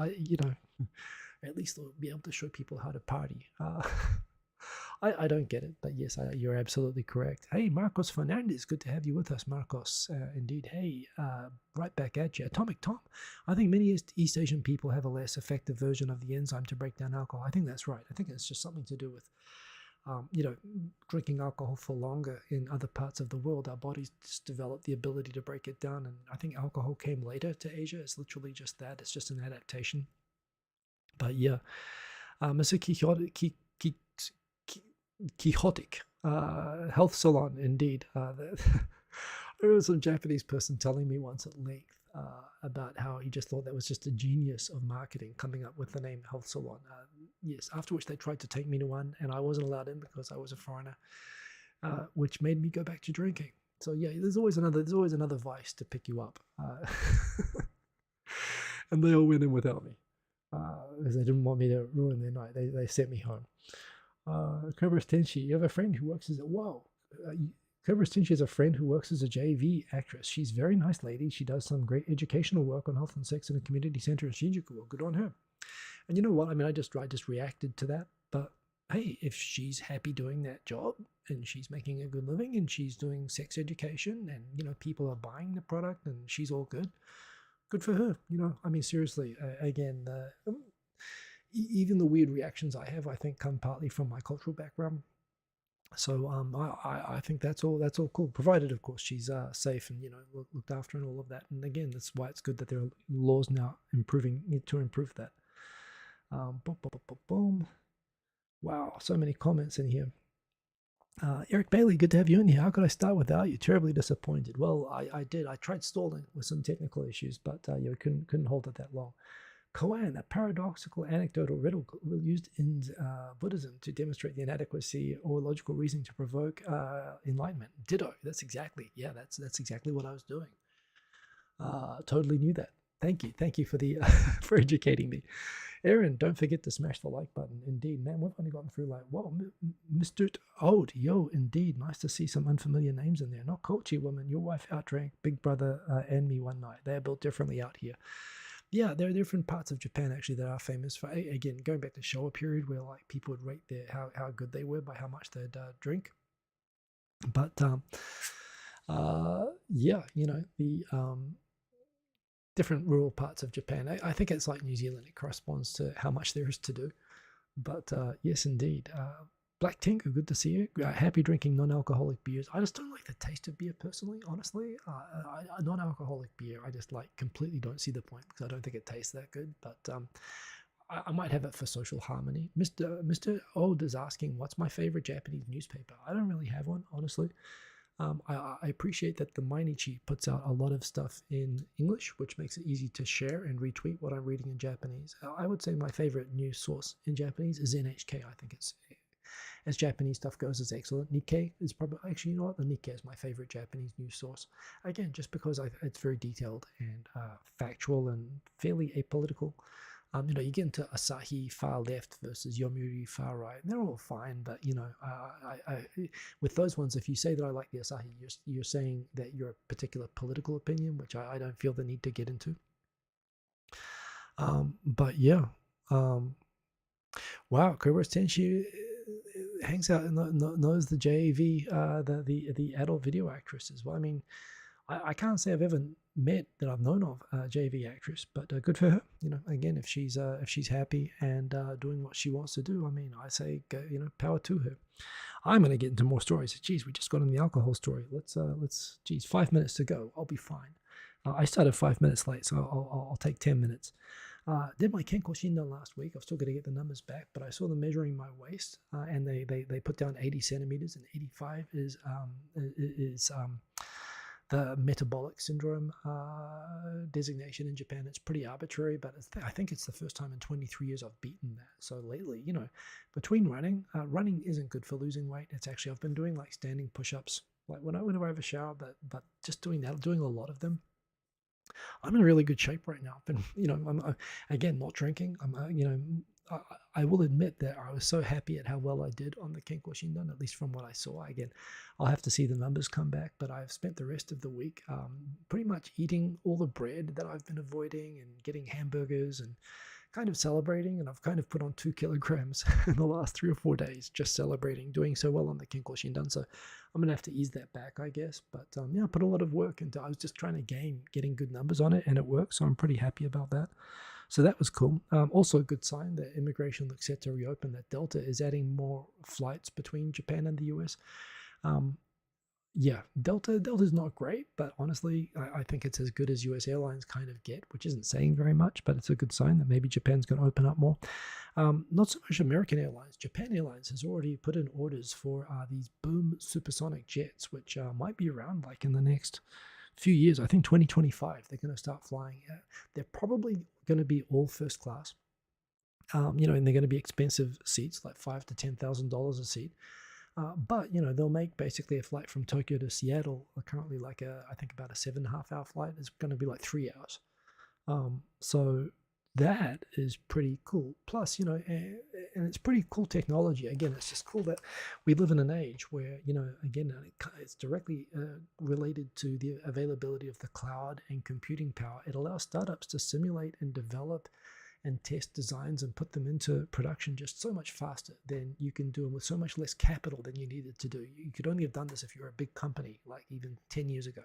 At least they'll be able to show people how to party. I don't get it, but yes, you're absolutely correct. Hey, Marcos Fernandez, good to have you with us, Marcos. Indeed. Hey, right back at you. Atomic Tom, I think many East Asian people have a less effective version of the enzyme to break down alcohol. I think that's right. I think it's just something to do with, drinking alcohol for longer in other parts of the world. Our bodies just develop the ability to break it down, and I think alcohol came later to Asia. It's literally just that. It's just an adaptation. But yeah, Mr. Quixotic health salon, indeed. There was some Japanese person telling me once at length about how he just thought that was just a genius of marketing, coming up with the name health salon. Yes, after which they tried to take me to one, and I wasn't allowed in because I was a foreigner, which made me go back to drinking. So yeah, there's always another vice to pick you up, and they all went in without me. Because they didn't want me to ruin their night. They sent me home. Cobra Tenshi, you have a friend who works as a Cobra Tenshi has a friend who works as a JV actress. She's a very nice lady. She does some great educational work on health and sex in a community center in Shinjuku. Well, good on her. And you know what? I mean, I just reacted to that. But hey, if she's happy doing that job and she's making a good living and she's doing sex education and people are buying the product and she's all good. Good for her, I mean, seriously, again, even the weird reactions I have, I think, come partly from my cultural background. So I think that's all cool, provided, of course, she's safe and, looked after and all of that. And again, that's why it's good that there are laws now to improve that. Boom. Wow, so many comments in here. Eric Bailey, good to have you in here. How could I start without you? Terribly disappointed. Well, I did. I tried stalling with some technical issues, but you couldn't hold it that long. Hawaiian, a paradoxical anecdotal riddle used in Buddhism to demonstrate the inadequacy or logical reasoning to provoke enlightenment. Ditto. That's exactly what I was doing. Totally knew that. Thank you for the for educating me. Aaron, don't forget to smash the like button. Indeed, man, we've only gotten through like, whoa, Mr. Old, yo, indeed, nice to see some unfamiliar names in there. Not Kochi woman, your wife outdrank Big Brother and me one night. They are built differently out here. Yeah, there are different parts of Japan actually that are famous for, again, going back to Showa period where like people would rate how good they were by how much they'd drink. But yeah, you know, the different rural parts of Japan. I think it's like New Zealand. It corresponds to how much there is to do. But yes, indeed. Black Tinker, good to see you. Happy drinking non-alcoholic beers. I just don't like the taste of beer personally, honestly. Non-alcoholic beer, I just like completely don't see the point because I don't think it tastes that good. But I might have it for social harmony. Mr. Old is asking, what's my favorite Japanese newspaper? I don't really have one, honestly. I appreciate that the Mainichi puts out a lot of stuff in English, which makes it easy to share and retweet what I'm reading in Japanese. I would say my favorite news source in Japanese is NHK. I think it's, as Japanese stuff goes, is excellent. Nikkei is probably, actually, you know what? The Nikkei is my favorite Japanese news source. Again, just because it's very detailed and factual and fairly apolitical. You know, you get into Asahi far left versus Yomiuri far right, and they're all fine. But you know, with those ones, if you say that I like the Asahi, you're saying that you're a particular political opinion, which I don't feel the need to get into. But yeah, wow, Cobra Tenshi hangs out and knows the JAV, the adult video actresses. Well, I mean, I can't say I've ever met that I've known of a JV actress, but good for her. You know, again, if she's happy and doing what she wants to do, I mean, I say, go, you know, power to her. I'm going to get into more stories. Geez, we just got on the alcohol story. Geez, 5 minutes to go. I'll be fine. I started 5 minutes late, so I'll take 10 minutes. Did my Kenko Shindan last week. I've still got to get the numbers back, but I saw them measuring my waist, and they put down 80 centimeters, and 85 is the metabolic syndrome designation in Japan. It's pretty arbitrary, but I think it's the first time in 23 years I've beaten that. So lately, you know, between running isn't good for losing weight. It's actually, I've been doing like standing push-ups, like whenever I have a shower, but just doing that, doing a lot of them. I'm in really good shape right now. I've been, you know, I'm again not drinking. You know, I will admit that I was so happy at how well I did on the Kenko Shindan, at least from what I saw. Again, I'll have to see the numbers come back, but I've spent the rest of the week pretty much eating all the bread that I've been avoiding and getting hamburgers and kind of celebrating. And I've kind of put on 2 kilograms in the last 3 or 4 days, just celebrating, doing so well on the Kenko Shindan. So I'm going to have to ease that back, I guess. But yeah, I put a lot of work into, I was just trying to getting good numbers on it, and it worked. So I'm pretty happy about that. So that was cool. Also a good sign that immigration looks set to reopen, that Delta is adding more flights between Japan and the US. Yeah, Delta's not great, but honestly, I think it's as good as US airlines kind of get, which isn't saying very much, but it's a good sign that maybe Japan's going to open up more. Not so much American Airlines. Japan Airlines has already put in orders for these boom supersonic jets, which might be around like in the next few years. I think 2025 they're going to start flying. They're probably going to be all first class, you know, and they're going to be expensive seats, like $5,000 to $10,000 a seat. But you know, they'll make basically a flight from Tokyo to Seattle. Currently, like I think about a 7.5 hour flight is going to be like 3 hours. So that is pretty cool. Plus, you know, and it's pretty cool technology. Again, it's just cool that we live in an age where, you know, again, it's directly related to the availability of the cloud and computing power. It allows startups to simulate and develop and test designs and put them into production just so much faster than you can do, and with so much less capital than you needed to do. You could only have done this if you were a big company, like even 10 years ago.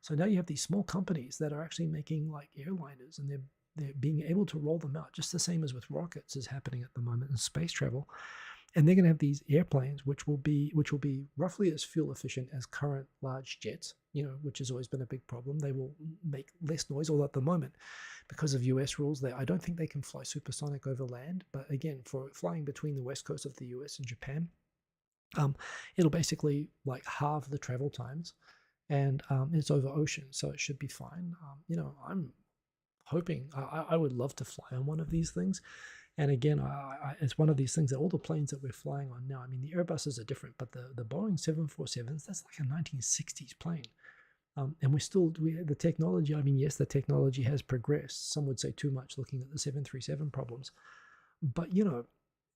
So now you have these small companies that are actually making like airliners, and they're being able to roll them out just the same as with rockets is happening at the moment in space travel. And they're going to have these airplanes which will be roughly as fuel efficient as current large jets, you know, which has always been a big problem. They will make less noise, although at the moment, because of US rules, I don't think they can fly supersonic over land. But again, for flying between the west coast of the US and Japan, it'll basically like halve the travel times, and it's over ocean, so it should be fine. You know, I'm hoping, I would love to fly on one of these things. And again, it's one of these things that all the planes that we're flying on now, I mean, the Airbuses are different, but the Boeing 747s, that's like a 1960s plane. And the technology, I mean, yes, the technology has progressed. Some would say too much looking at the 737 problems. But,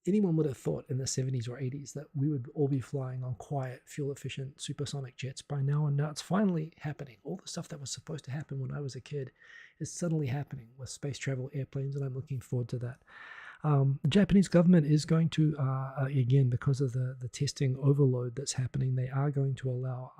anyone would have thought in the 70s or 80s that we would all be flying on quiet, fuel-efficient, supersonic jets by now. And now it's finally happening. All the stuff that was supposed to happen when I was a kid is suddenly happening with space travel airplanes, and I'm looking forward to that. The Japanese government is going to, again, because of the testing overload that's happening, they are going to allow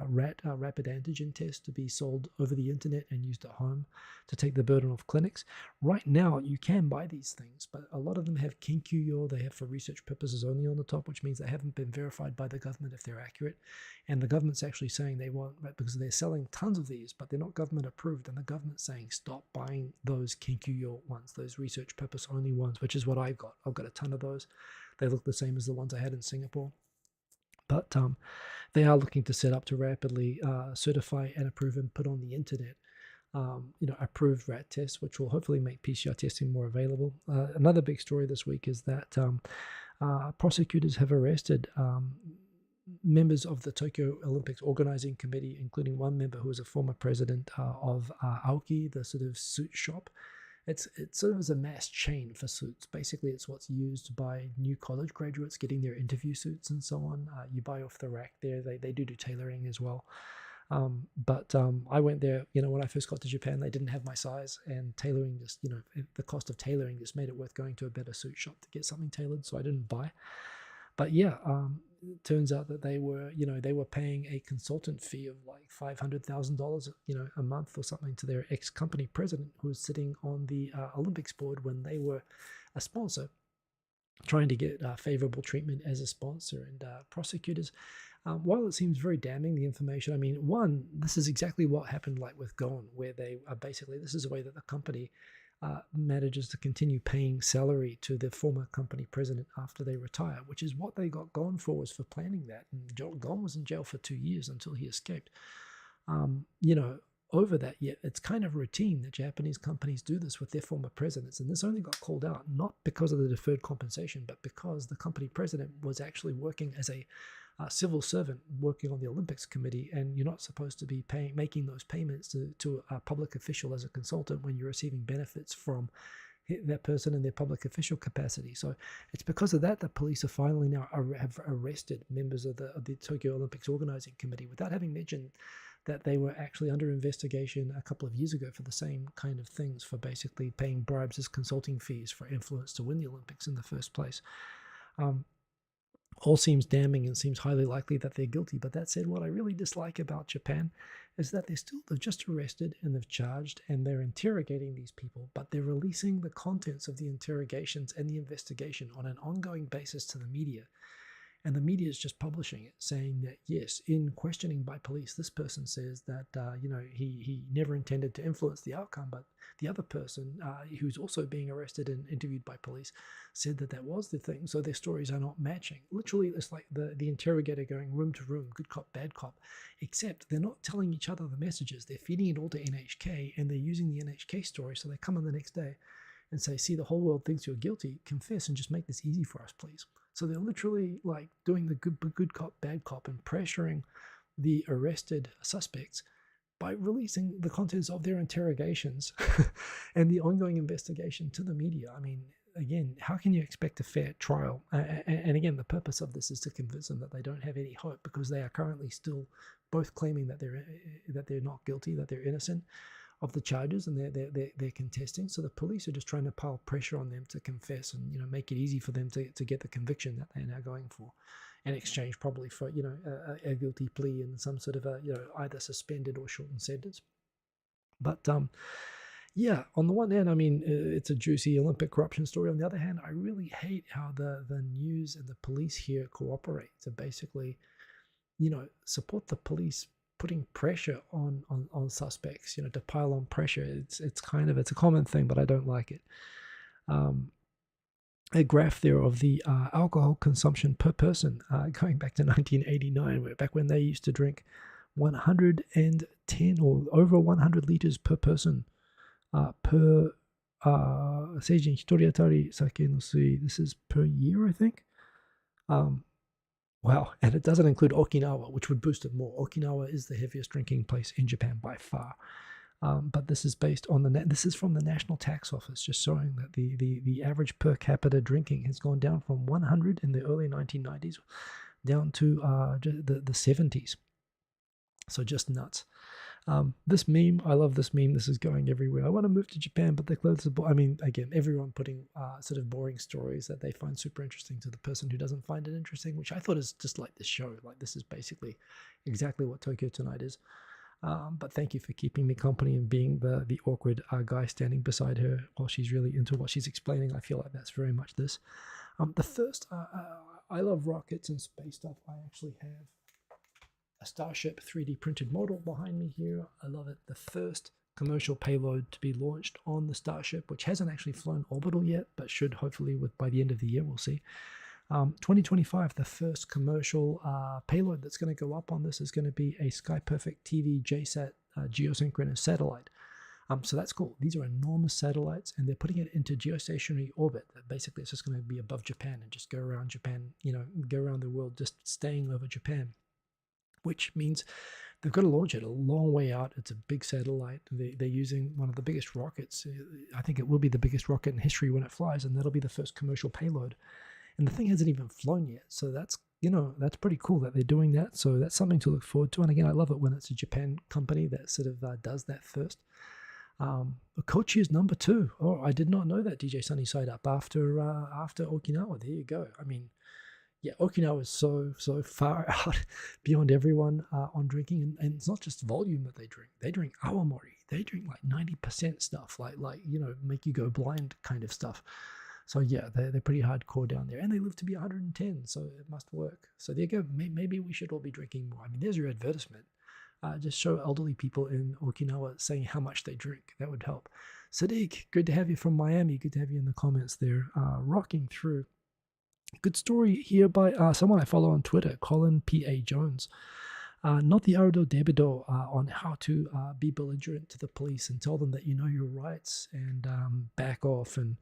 rapid antigen tests to be sold over the internet and used at home to take the burden off clinics. Right now, you can buy these things, but a lot of them have Kenkyu-yo. They have for research purposes only on the top, which means they haven't been verified by the government if they're accurate. And the government's actually saying they won't, because they're selling tons of these, but they're not government approved. And the government's saying stop buying those Kenkyu-yo ones, those research purpose only ones, which is what I've got. I've got a ton of those. They look the same as the ones I had in Singapore. But they are looking to set up to rapidly certify and approve and put on the internet, approved rat tests, which will hopefully make PCR testing more available. Another big story this week is that prosecutors have arrested members of the Tokyo Olympics organizing committee, including one member who was a former president of Aoki, the sort of suit shop. It's sort of as a mass chain for suits. Basically, it's what's used by new college graduates getting their interview suits and so on. You buy off the rack there. They do tailoring as well. But I went there, when I first got to Japan, they didn't have my size, and tailoring just, the cost of tailoring just made it worth going to a better suit shop to get something tailored, so I didn't buy. But yeah, it turns out that they were paying a consultant fee of like $500,000, a month or something to their ex-company president who was sitting on the Olympics board when they were a sponsor, trying to get favorable treatment as a sponsor. And prosecutors, while it seems very damning, the information, I mean, one, this is exactly what happened like with Govt, where they are basically, this is a way that the company manages to continue paying salary to the former company president after they retire, which is what they got Govt for, was for planning that. And Govt was in jail for 2 years until he escaped. Over that, yet it's kind of routine that Japanese companies do this with their former presidents. And this only got called out not because of the deferred compensation, but because the company president was actually working as a civil servant working on the Olympics committee, and you're not supposed to be making those payments to a public official as a consultant when you're receiving benefits from that person in their public official capacity. So it's because of that police are finally now have arrested members of the Tokyo Olympics organizing committee, without having mentioned that they were actually under investigation a couple of years ago for the same kind of things, for basically paying bribes as consulting fees for influence to win the Olympics in the first place. All seems damning and seems highly likely that they're guilty. But that said, what I really dislike about Japan is that they've just arrested and they've charged and they're interrogating these people, but they're releasing the contents of the interrogations and the investigation on an ongoing basis to the media. And the media is just publishing it, saying that, yes, in questioning by police, this person says that, he never intended to influence the outcome, but the other person, who's also being arrested and interviewed by police, said that was the thing. So their stories are not matching. Literally, it's like the interrogator going room to room, good cop, bad cop, except they're not telling each other the messages. They're feeding it all to NHK, and they're using the NHK story. So they come on the next day and say, see, the whole world thinks you're guilty. Confess and just make this easy for us, please. So they're literally like doing the good cop, bad cop, and pressuring the arrested suspects by releasing the contents of their interrogations and the ongoing investigation to the media. I mean, again, how can you expect a fair trial? And again, the purpose of this is to convince them that they don't have any hope, because they are currently still both claiming that they're not guilty, that they're innocent of the charges, and they're contesting. So the police are just trying to pile pressure on them to confess and make it easy for them to get the conviction that they're now going for, in exchange probably for a guilty plea and some sort of either suspended or shortened sentence. But yeah, on the one hand, I mean, it's a juicy Olympic corruption story. On the other hand, I really hate how the news and the police here cooperate to basically support the police putting pressure on suspects, to pile on pressure. It's a common thing, but I don't like it. A graph there of the alcohol consumption per person going back to 1989, back when they used to drink 110 or over 100 liters per person per 成人一人当たり酒の水. This is per year, I think. Wow, and it doesn't include Okinawa, which would boost it more. Okinawa is the heaviest drinking place in Japan by far. But this is based on this is from the National Tax Office, just showing that the average per capita drinking has gone down from 100 in the early 1990s down to the 70s. So just nuts. This meme, I love this meme. This is going everywhere. I want to move to Japan, but the clothes are I mean, again, everyone putting sort of boring stories that they find super interesting to the person who doesn't find it interesting, which I thought is just like this show. Like, this is basically exactly what Tokyo Tonight is. But thank you for keeping me company and being the awkward guy standing beside her while she's really into what she's explaining. I feel like that's very much this. The first, I love rockets and space stuff. I actually have a Starship 3D printed model behind me here. I love it. The first commercial payload to be launched on the Starship, which hasn't actually flown orbital yet, but should hopefully by the end of the year, we'll see. 2025, the first commercial payload that's going to go up on this is going to be a Sky Perfect TV JSAT geosynchronous satellite. So that's cool. These are enormous satellites, and they're putting it into geostationary orbit. Basically, it's just going to be above Japan and just go around Japan, go around the world, just staying over Japan, which means they've got to launch it a long way out. It's a big satellite. They're using one of the biggest rockets. I think it will be the biggest rocket in history when it flies, and that'll be the first commercial payload. And the thing hasn't even flown yet. So that's, that's pretty cool that they're doing that. So that's something to look forward to. And again, I love it when it's a Japan company that sort of does that first. Kochi is number 2. Oh, I did not know that, DJ Sunny Side Up, after Okinawa. There you go. I mean, yeah, Okinawa is so far out beyond everyone on drinking, and it's not just volume that they drink. They drink awamori. They drink like 90% stuff, like make you go blind kind of stuff. So yeah, they're pretty hardcore down there, and they live to be 110, so it must work. So there you go. Maybe we should all be drinking more. I mean, there's your advertisement. Just show elderly people in Okinawa saying how much they drink. That would help. Sadiq, good to have you from Miami. Good to have you in the comments there, rocking through. Good story here by someone I follow on Twitter, Colin P.A. Jones. Not the Ardo Debido on how to be belligerent to the police and tell them that you know your rights and back off and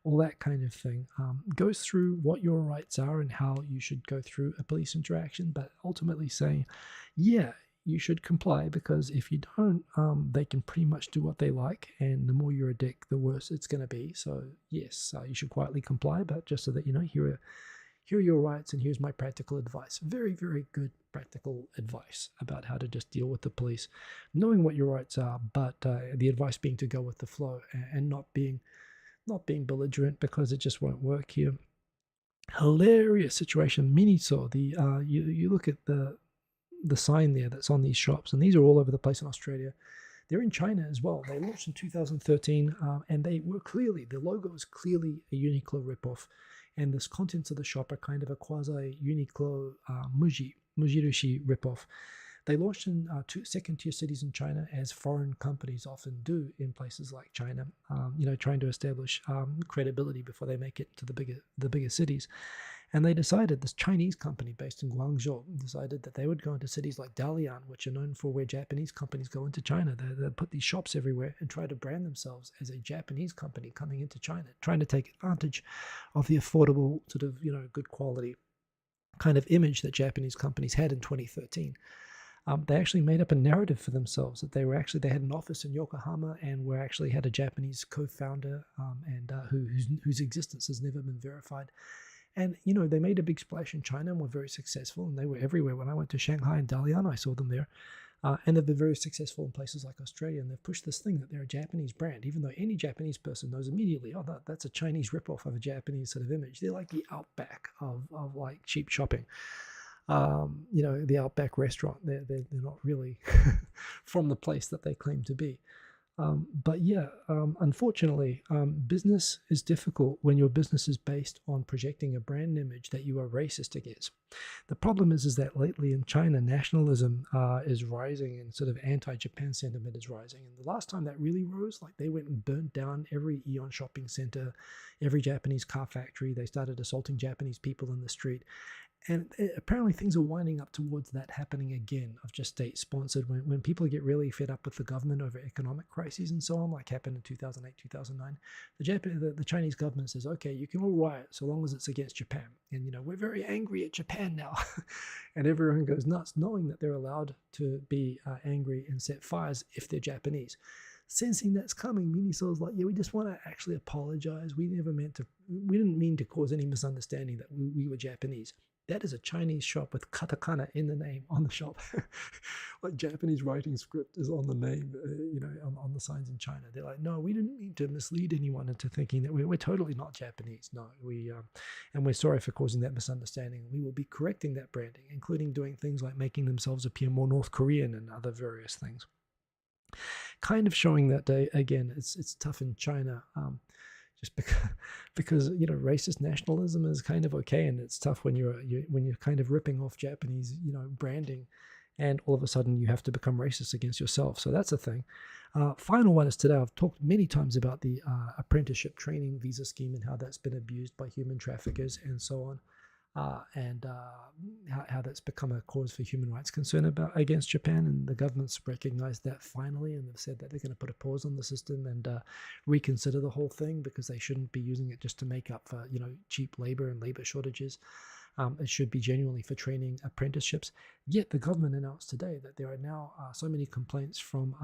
all that kind of thing. Goes through what your rights are and how you should go through a police interaction, but ultimately saying, yeah, you should comply, because if you don't, they can pretty much do what they like, and the more you're a dick, the worse it's going to be. So yes, you should quietly comply, but just so that you know, here are your rights, and here's my practical advice. Very, very good practical advice about how to just deal with the police, knowing what your rights are, but the advice being to go with the flow and not being belligerent, because it just won't work here. Hilarious situation. Miniso, you look at the sign there that's on these shops, and these are all over the place in Australia. They're in China as well. They launched in 2013, and they were clearly, the logo is clearly a Uniqlo ripoff, and the contents of the shop are kind of a quasi Uniqlo Mujirushi ripoff. They launched in second-tier cities in China, as foreign companies often do in places like China, trying to establish credibility before they make it to the bigger cities. And they decided, this Chinese company based in Guangzhou decided that they would go into cities like Dalian, which are known for where Japanese companies go into China. They put these shops everywhere and try to brand themselves as a Japanese company coming into China, trying to take advantage of the affordable, sort of, good quality kind of image that Japanese companies had in 2013. They actually made up a narrative for themselves that they had an office in Yokohama and actually had a Japanese co-founder and whose existence has never been verified. And, they made a big splash in China and were very successful, and they were everywhere. When I went to Shanghai and Dalian, I saw them there. And they've been very successful in places like Australia, and they've pushed this thing that they're a Japanese brand, even though any Japanese person knows immediately, oh, that's a Chinese ripoff of a Japanese sort of image. They're like the Outback of like cheap shopping. The Outback restaurant. They're not really from the place that they claim to be. But yeah, unfortunately, business is difficult when your business is based on projecting a brand image that you are racist against. The problem is that lately in China, nationalism is rising, and sort of anti-Japan sentiment is rising. And the last time that really rose, like, they went and burnt down every Aeon shopping center, every Japanese car factory. They started assaulting Japanese people in the street. And apparently things are winding up towards that happening again, of just state-sponsored, when people get really fed up with the government over economic crises and so on, like happened in 2008, 2009. The Chinese government says, okay, you can all riot so long as it's against Japan. And, we're very angry at Japan now. And everyone goes nuts, knowing that they're allowed to be angry and set fires if they're Japanese. Sensing that's coming, Miniso's like, yeah, we just want to actually apologize. We didn't mean to cause any misunderstanding that we were Japanese. That is a Chinese shop with katakana in the name on the shop. Like Japanese writing script is on the name, on the signs in China. They're like, no, we didn't mean to mislead anyone into thinking that we're totally not Japanese. No, and we're sorry for causing that misunderstanding. We will be correcting that branding, including doing things like making themselves appear more North Korean and other various things. Kind of showing that, again, it's tough in China. Just because racist nationalism is kind of okay, and it's tough when you're kind of ripping off Japanese branding, and all of a sudden you have to become racist against yourself. So that's a thing. Final one is today. I've talked many times about the apprenticeship training visa scheme and how that's been abused by human traffickers and so on. And how that's become a cause for human rights concern against Japan, and the government's recognized that finally, and they've said that they're going to put a pause on the system and reconsider the whole thing, because they shouldn't be using it just to make up for cheap labor and labor shortages. It should be genuinely for training apprenticeships. Yet the government announced today that there are now so many complaints from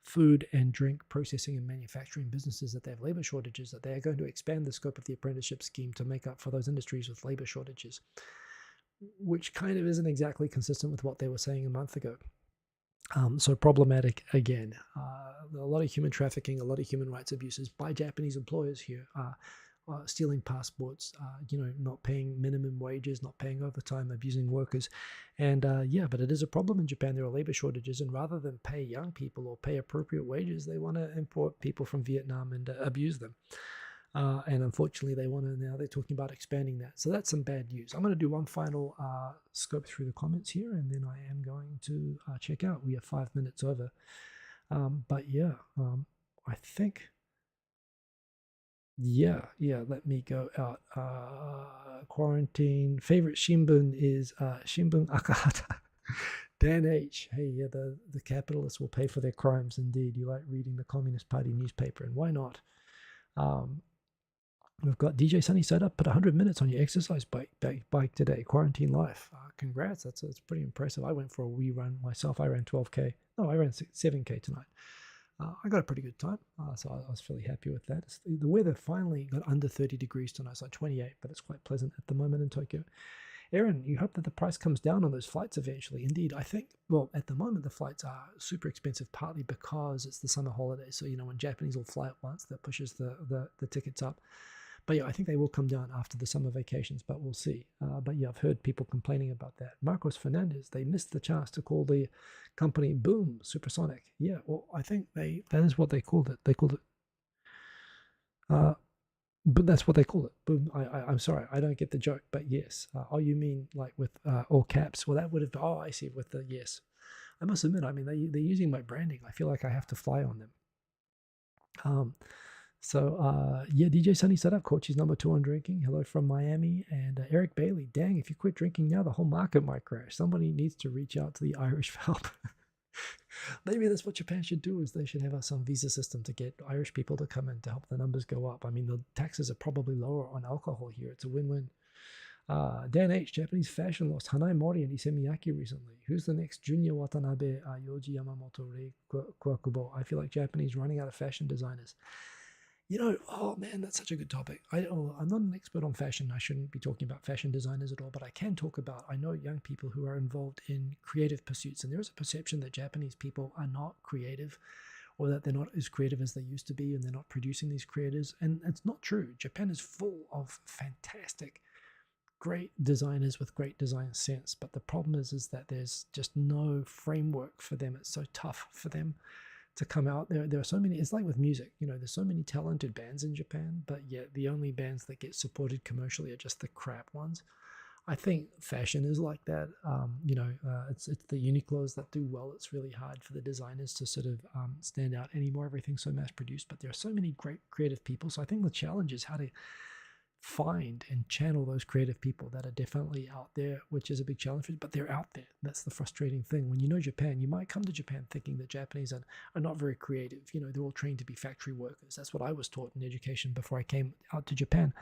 food and drink processing and manufacturing businesses that they have labor shortages, that they are going to expand the scope of the apprenticeship scheme to make up for those industries with labor shortages, which kind of isn't exactly consistent with what they were saying a month ago. So problematic again. A lot of human trafficking, a lot of human rights abuses by Japanese employers here. Stealing passports, not paying minimum wages, not paying overtime, abusing workers. And but it is a problem in Japan. There are labor shortages, and rather than pay young people or pay appropriate wages, they want to import people from Vietnam and abuse them. And unfortunately, they're talking about expanding that. So that's some bad news. I'm going to do one final scope through the comments here, and then I am going to check out. We are 5 minutes over. I think... let me go out. Quarantine. Favorite Shimbun is Shimbun Akahata. Dan H. Hey, yeah, the capitalists will pay for their crimes. Indeed. You like reading the Communist Party newspaper, and why not? We've got DJ Sunny Side Up. Put 100 minutes on your exercise bike today. Quarantine life. Congrats. That's pretty impressive. I went for a wee run myself. I ran 12K. No, I ran 7K tonight. I got a pretty good time, so I was fairly happy with that. The weather finally got under 30 degrees tonight. It's like 28, but it's quite pleasant at the moment in Tokyo. Aaron, you hope that the price comes down on those flights eventually. Indeed, I think, well, at the moment, the flights are super expensive, partly because it's the summer holidays. So, when Japanese will fly at once, that pushes the tickets up. But yeah, I think they will come down after the summer vacations, but we'll see. But yeah, I've heard people complaining about that. Marcos Fernandez, they missed the chance to call the company Boom Supersonic. Yeah, well, I think that is what they called it. They called it, but that's what they call it. Boom. I'm sorry, I don't get the joke, but yes. Oh, you mean like with all caps? Well, that would have, oh, I see, with the, yes. I must admit, I mean, they're using my branding. I feel like I have to fly on them. DJ Sunny set up. Coach's number 2 on drinking. Hello from Miami. And Eric Bailey. Dang, if you quit drinking now, the whole market might crash. Somebody needs to reach out to the Irish for help. Maybe that's what Japan should do, is they should have some visa system to get Irish people to come in to help the numbers go up. I mean, the taxes are probably lower on alcohol here. It's a win-win. Dan H. Japanese fashion lost Hanai Mori and Issey Miyake recently. Who's the next Junior Watanabe, Yoji Yamamoto, Rei Kwakubo? I feel like Japanese running out of fashion designers. Oh man, that's such a good topic. I'm not an expert on fashion. I shouldn't be talking about fashion designers at all, but I can talk about, I know young people who are involved in creative pursuits, and there is a perception that Japanese people are not creative, or that they're not as creative as they used to be, and they're not producing these creators. And it's not true. Japan is full of fantastic, great designers with great design sense, but the problem is that there's just no framework for them. It's so tough for them to come out. There are so many, it's like with music, there's so many talented bands in Japan, but yet the only bands that get supported commercially are just the crap ones. I think fashion is like that. It's the Uniqlos that do well. It's really hard for the designers to sort of stand out anymore. Everything's so mass produced, but there are so many great creative people. So I think the challenge is how to find and channel those creative people that are definitely out there, which is a big challenge, but they're out there. That's the frustrating thing. When you know Japan, you might come to Japan thinking that Japanese are not very creative. You know, they're all trained to be factory workers. That's what I was taught in education before I came out to Japan.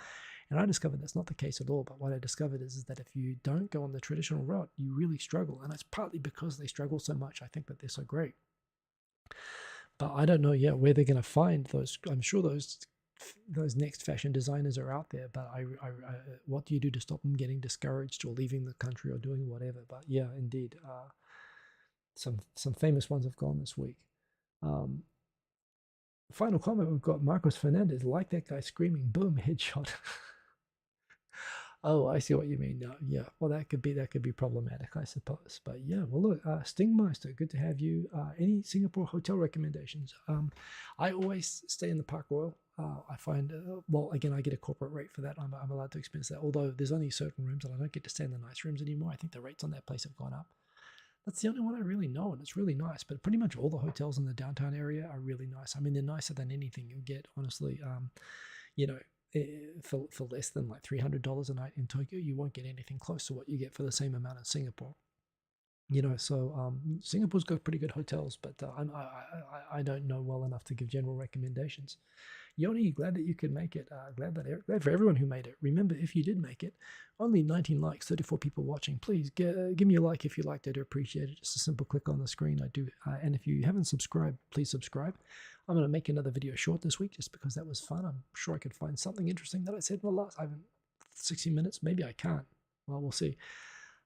And I discovered that's not the case at all. But what I discovered is that if you don't go on the traditional route, you really struggle. And it's partly because they struggle so much. I think that they're so great. But I don't know yet where they're going to find those. I'm sure those next fashion designers are out there, but what do you do to stop them getting discouraged or leaving the country or doing whatever? But yeah, indeed, some famous ones have gone this week. Final comment, we've got Marcos Fernandez, like that guy screaming, boom, headshot. Oh, I see what you mean now. Yeah, well, that could be problematic, I suppose. But yeah, well, look, Stingmeister, good to have you. Any Singapore hotel recommendations? I always stay in the Park Royal. I find, well, again, I get a corporate rate for that. I'm allowed to expense that. Although there's only certain rooms, and I don't get to stay in the nice rooms anymore. I think the rates on that place have gone up. That's the only one I really know, and it's really nice. But pretty much all the hotels in the downtown area are really nice. I mean, they're nicer than anything you'll get, honestly. You know, for less than like $300 a night in Tokyo, you won't get anything close to what you get for the same amount in Singapore. You know, so Singapore's got pretty good hotels, but I don't know well enough to give general recommendations. Yoni, glad that you could make it. Glad for everyone who made it. Remember, if you did make it, only 19 likes, 34 people watching. Please give me a like if you liked it. I appreciate it. Just a simple click on the screen. I do. And if you haven't subscribed, please subscribe. I'm going to make another video short this week just because that was fun. I'm sure I could find something interesting that I said in the last 60 minutes. Maybe I can't. Well, we'll see.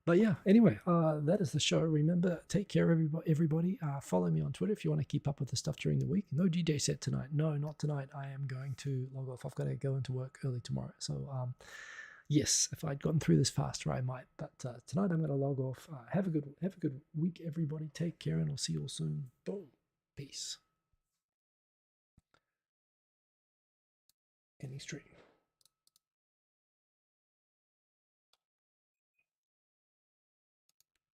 But yeah, anyway, that is the show. Remember, take care, everybody. Follow me on Twitter if you want to keep up with the stuff during the week. No DJ set tonight. No, not tonight. I am going to log off. I've got to go into work early tomorrow. So, yes, if I'd gotten through this faster, I might. But tonight I'm going to log off. Have a good week, everybody. Take care, and I'll see you all soon. Boom. Peace. Ending stream.